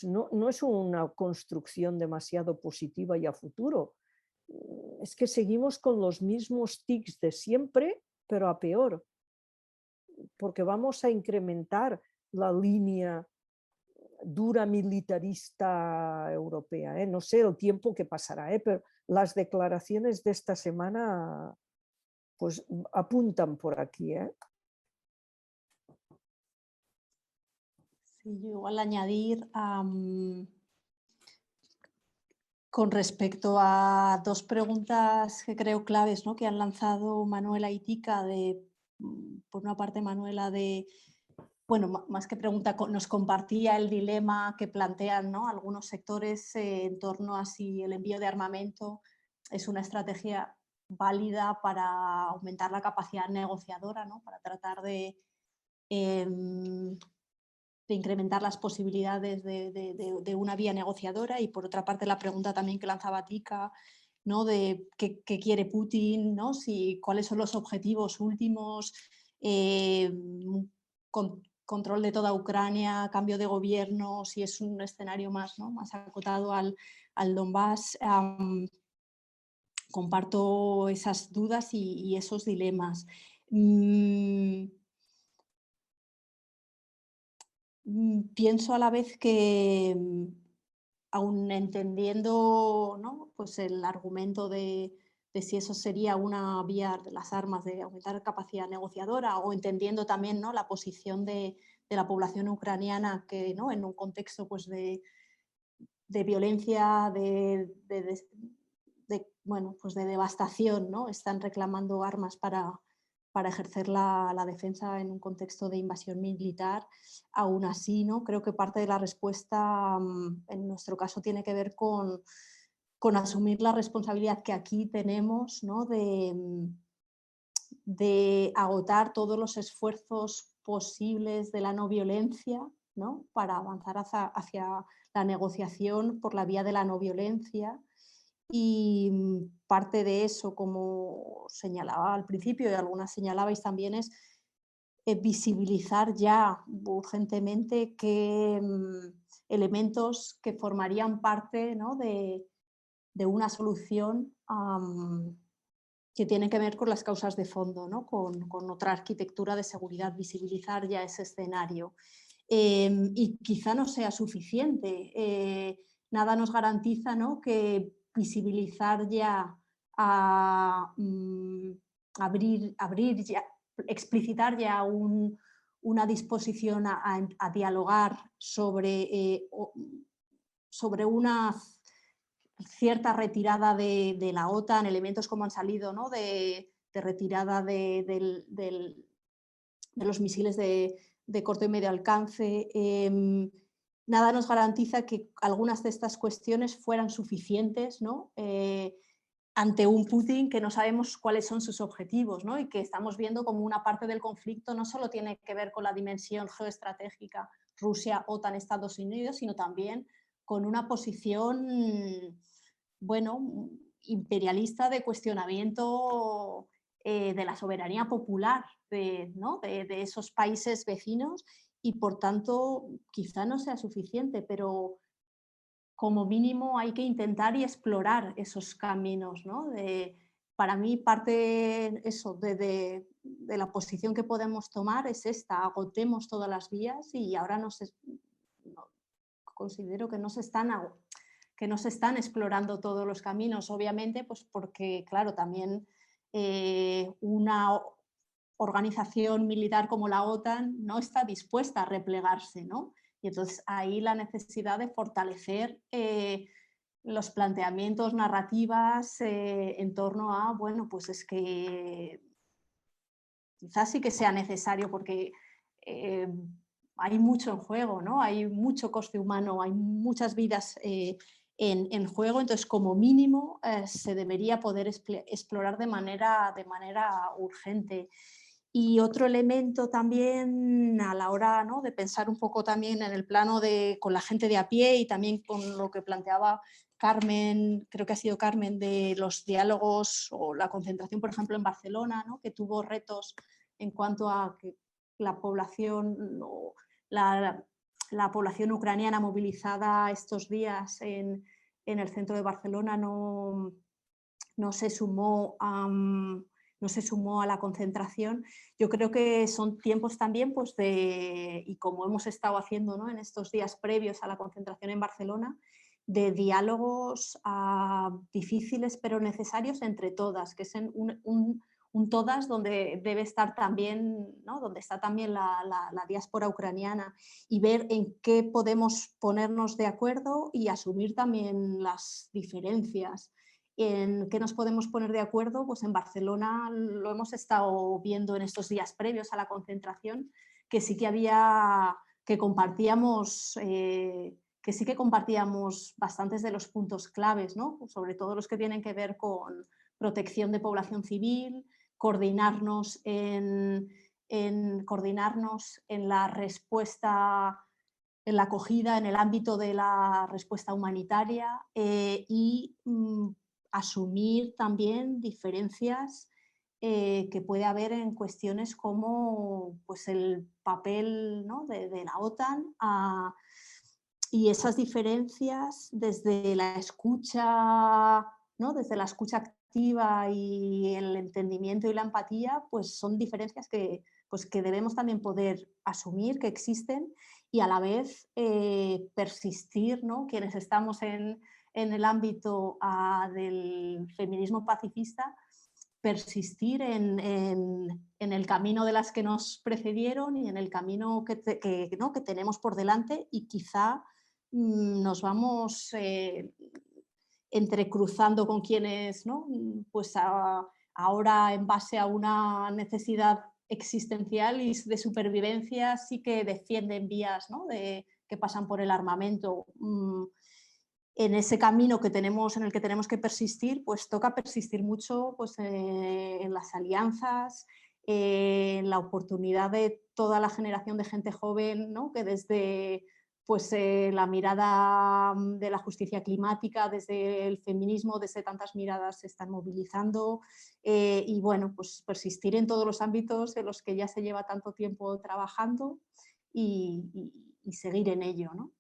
no es una construcción demasiado positiva y a futuro. Es que seguimos con los mismos tics de siempre, pero a peor, porque vamos a incrementar la línea dura militarista europea. No sé el tiempo que pasará, pero las declaraciones de esta semana pues apuntan por aquí.
Sí, yo igual añadir con respecto a dos preguntas que creo claves, ¿no?, que han lanzado Manuela y Tika. Por una parte, Manuela, bueno, más que pregunta, nos compartía el dilema que plantean, ¿no?, algunos sectores en torno a si el envío de armamento es una estrategia válida para aumentar la capacidad negociadora, ¿no?, para tratar de incrementar las posibilidades de una vía negociadora. Y por otra parte, la pregunta también que lanzaba Tika, ¿no?, de qué quiere Putin, ¿no?, cuáles son los objetivos últimos, control de toda Ucrania, cambio de gobierno, si es un escenario más, ¿no?, más acotado al Donbass. Comparto esas dudas y esos dilemas. Pienso a la vez que, aun entendiendo, ¿no?, pues el argumento de si eso sería una vía de las armas de aumentar capacidad negociadora, o entendiendo también, ¿no?, la posición de la población ucraniana, que, ¿no?, en un contexto pues de violencia, bueno, pues de devastación, ¿no?, están reclamando armas para ejercer la defensa en un contexto de invasión militar. Aún así, ¿no?, creo que parte de la respuesta en nuestro caso tiene que ver con asumir la responsabilidad que aquí tenemos, ¿no?, de agotar todos los esfuerzos posibles de la no violencia, ¿no?, para avanzar hacia la negociación por la vía de la no violencia. Y parte de eso, como señalaba al principio y algunas señalabais también, es visibilizar ya urgentemente qué elementos que formarían parte, ¿no?, de una solución que tiene que ver con las causas de fondo, ¿no?, con otra arquitectura de seguridad, visibilizar ya ese escenario. Y quizá no sea suficiente. Nada nos garantiza, ¿no?, que visibilizar ya, abrir ya, explicitar ya una disposición a dialogar sobre una cierta retirada de la OTAN, elementos como han salido, ¿no?, de retirada de los misiles de corto y medio alcance. Nada nos garantiza que algunas de estas cuestiones fueran suficientes, ¿no?, ante un Putin que no sabemos cuáles son sus objetivos, ¿no?, y que estamos viendo como una parte del conflicto no solo tiene que ver con la dimensión geoestratégica Rusia, OTAN, Estados Unidos, sino también con una posición, bueno, imperialista, de cuestionamiento de la soberanía popular ¿no?, de esos países vecinos. Y por tanto quizá no sea suficiente, pero como mínimo hay que intentar y explorar esos caminos, ¿no? Para mí parte eso de la posición que podemos tomar es esta: agotemos todas las vías. Y ahora considero que no se están explorando todos los caminos, obviamente, pues porque, claro, también una organización militar como la OTAN no está dispuesta a replegarse, ¿no? Y entonces ahí la necesidad de fortalecer los planteamientos, narrativas en torno a, bueno, pues es que quizás sí que sea necesario, porque hay mucho en juego, ¿no? Hay mucho coste humano, hay muchas vidas en juego. Entonces, como mínimo, se debería poder explorar de manera urgente. Y otro elemento también a la hora, ¿no?, de pensar un poco también en el plano con la gente de a pie, y también con lo que planteaba Carmen, creo que ha sido Carmen, de los diálogos o la concentración, por ejemplo, en Barcelona, ¿no?, que tuvo retos en cuanto a que la población, la población ucraniana movilizada estos días en el centro de Barcelona no se sumó no se sumó a la concentración. Yo creo que son tiempos también, pues y como hemos estado haciendo, ¿no?, en estos días previos a la concentración en Barcelona, de diálogos difíciles pero necesarios entre todas, que es un todas donde debe estar también, ¿no?, donde está también la diáspora ucraniana, y ver en qué podemos ponernos de acuerdo y asumir también las diferencias. ¿En qué nos podemos poner de acuerdo? Pues en Barcelona lo hemos estado viendo en estos días previos a la concentración, que sí que compartíamos bastantes de los puntos claves, ¿no?, sobre todo los que tienen que ver con protección de población civil, coordinarnos en la respuesta, en la acogida, en el ámbito de la respuesta humanitaria, y asumir también diferencias que puede haber en cuestiones como, pues, el papel, ¿no?, de la OTAN, y esas diferencias desde la escucha, ¿no?, desde la escucha activa y el entendimiento y la empatía, pues son diferencias que debemos también poder asumir que existen, y a la vez persistir, ¿no?, quienes estamos en el ámbito del feminismo pacifista, persistir en el camino de las que nos precedieron y en el camino ¿no?, que tenemos por delante, y quizá nos vamos entrecruzando con quienes, ¿no?, pues ahora, en base a una necesidad existencial y de supervivencia, sí que defienden vías, ¿no?, que pasan por el armamento. En ese camino en el que tenemos que persistir, pues toca persistir mucho, pues, en las alianzas, en la oportunidad de toda la generación de gente joven, ¿no?, que desde, pues, la mirada de la justicia climática, desde el feminismo, desde tantas miradas se están movilizando, y bueno, pues persistir en todos los ámbitos en los que ya se lleva tanto tiempo trabajando, y seguir en ello, ¿no?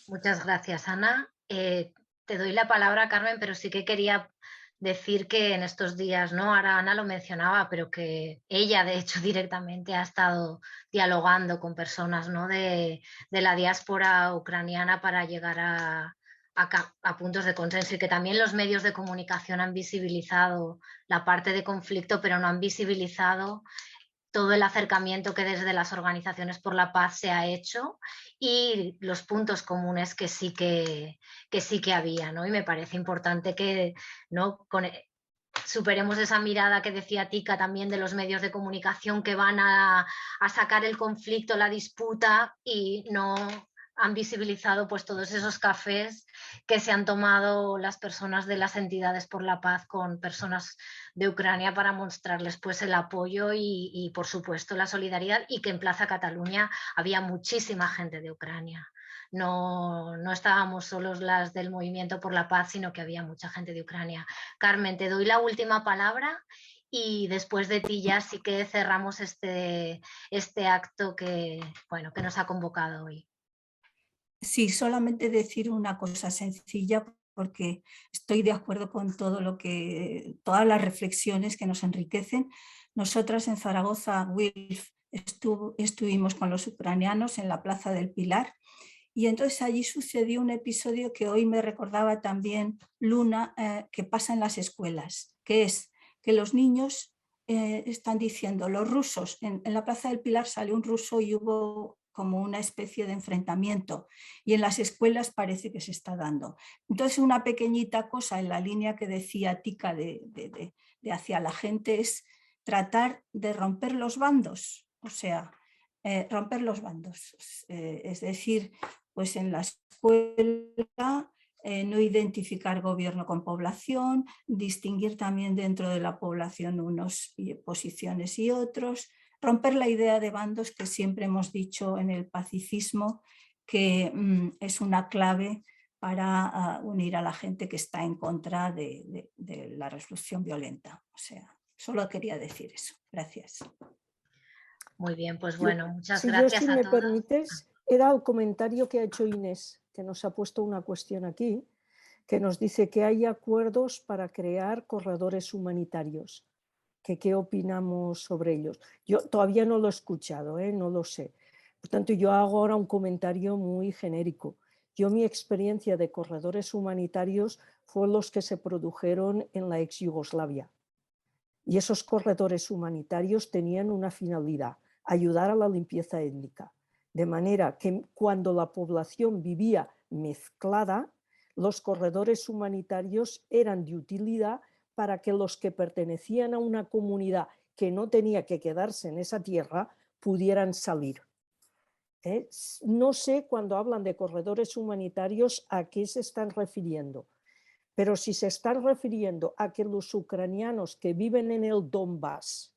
Muchas gracias, Ana. Te doy la palabra, Carmen, pero sí que quería decir que en estos días, ¿no?, ahora Ana lo mencionaba, pero que ella, de hecho, directamente ha estado dialogando con personas, ¿no?, de la diáspora ucraniana para llegar a puntos de consenso, y que también los medios de comunicación han visibilizado la parte de conflicto, pero no han visibilizado todo el acercamiento que desde las organizaciones por la paz se ha hecho, y los puntos comunes que sí que había, ¿no? Y me parece importante que, ¿no?, superemos esa mirada que decía Tika también de los medios de comunicación, que van a sacar el conflicto, la disputa, y no han visibilizado, pues, todos esos cafés que se han tomado las personas de las entidades por la paz con personas de Ucrania para mostrarles, pues, el apoyo y por supuesto la solidaridad, y que en Plaza Cataluña había muchísima gente de Ucrania. No estábamos solos las del Movimiento por la Paz, sino que había mucha gente de Ucrania. Carmen, te doy la última palabra, y después de ti ya sí que cerramos este acto que nos ha convocado hoy.
Sí, solamente decir una cosa sencilla, porque estoy de acuerdo con todas las reflexiones que nos enriquecen. Nosotras en Zaragoza, WILF, estuvimos con los ucranianos en la Plaza del Pilar, y entonces allí sucedió un episodio que hoy me recordaba también Luna, que pasa en las escuelas, que es que los niños están diciendo, los rusos, en la Plaza del Pilar salió un ruso y hubo como una especie de enfrentamiento, y en las escuelas parece que se está dando. Entonces, una pequeñita cosa en la línea que decía Tika de hacia la gente es tratar de romper los bandos, o sea, romper los bandos, es decir, pues en la escuela no identificar gobierno con población, distinguir también dentro de la población unos posiciones y otros, romper la idea de bandos que siempre hemos dicho en el pacifismo que es una clave para unir a la gente que está en contra de la resolución violenta. O sea, solo quería decir eso. Gracias.
Muy bien, pues bueno, muchas
si
gracias
si
a
me
todas.
permites, era el comentario que ha hecho Inés, que nos ha puesto una cuestión aquí, que nos dice que hay acuerdos para crear corredores humanitarios. ¿Qué opinamos sobre ellos? Yo todavía no lo he escuchado, no lo sé. Por tanto, yo hago ahora un comentario muy genérico. Mi experiencia de corredores humanitarios fue los que se produjeron en la ex Yugoslavia. Y esos corredores humanitarios tenían una finalidad, ayudar a la limpieza étnica. De manera que cuando la población vivía mezclada, los corredores humanitarios eran de utilidad para que los que pertenecían a una comunidad que no tenía que quedarse en esa tierra pudieran salir. No sé cuando hablan de corredores humanitarios a qué se están refiriendo, pero si se están refiriendo a que los ucranianos que viven en el Donbass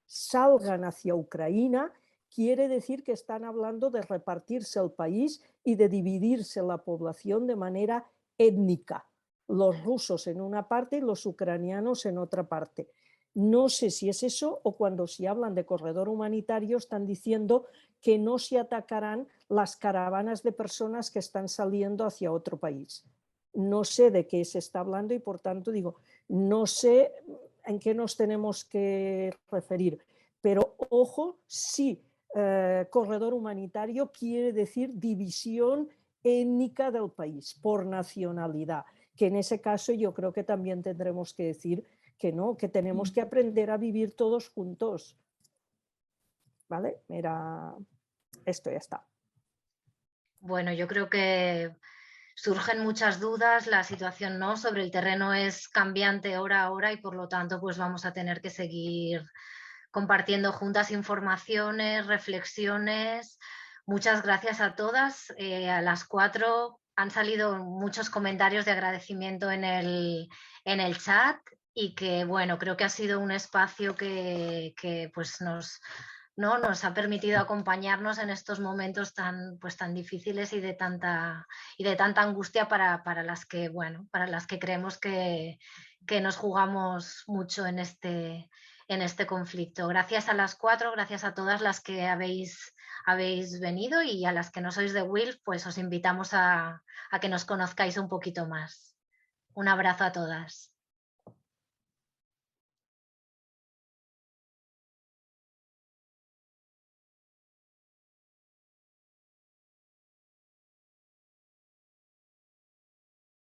salgan hacia Ucrania, quiere decir que están hablando de repartirse el país y de dividirse la población de manera étnica, los rusos en una parte y los ucranianos en otra parte. No sé si es eso o cuando si hablan de corredor humanitario están diciendo que no se atacarán las caravanas de personas que están saliendo hacia otro país. No sé de qué se está hablando y por tanto digo, no sé en qué nos tenemos que referir, pero ojo, sí, corredor humanitario quiere decir división étnica del país por nacionalidad, que en ese caso yo creo que también tendremos que decir que no, que tenemos que aprender a vivir todos juntos. ¿Vale? Mira, esto ya está.
Bueno, yo creo que surgen muchas dudas, la situación no sobre el terreno es cambiante hora a hora y por lo tanto pues vamos a tener que seguir compartiendo juntas informaciones, reflexiones. Muchas gracias a todas, a las 4 han salido muchos comentarios de agradecimiento en el chat y que bueno, creo que ha sido un espacio que pues nos ha permitido acompañarnos en estos momentos tan difíciles y de tanta angustia para las que, bueno, para las que creemos que nos jugamos mucho en este conflicto. Gracias a las 4, gracias a todas las que habéis venido y a las que no sois de WILF, pues os invitamos a que nos conozcáis un poquito más. Un abrazo a todas.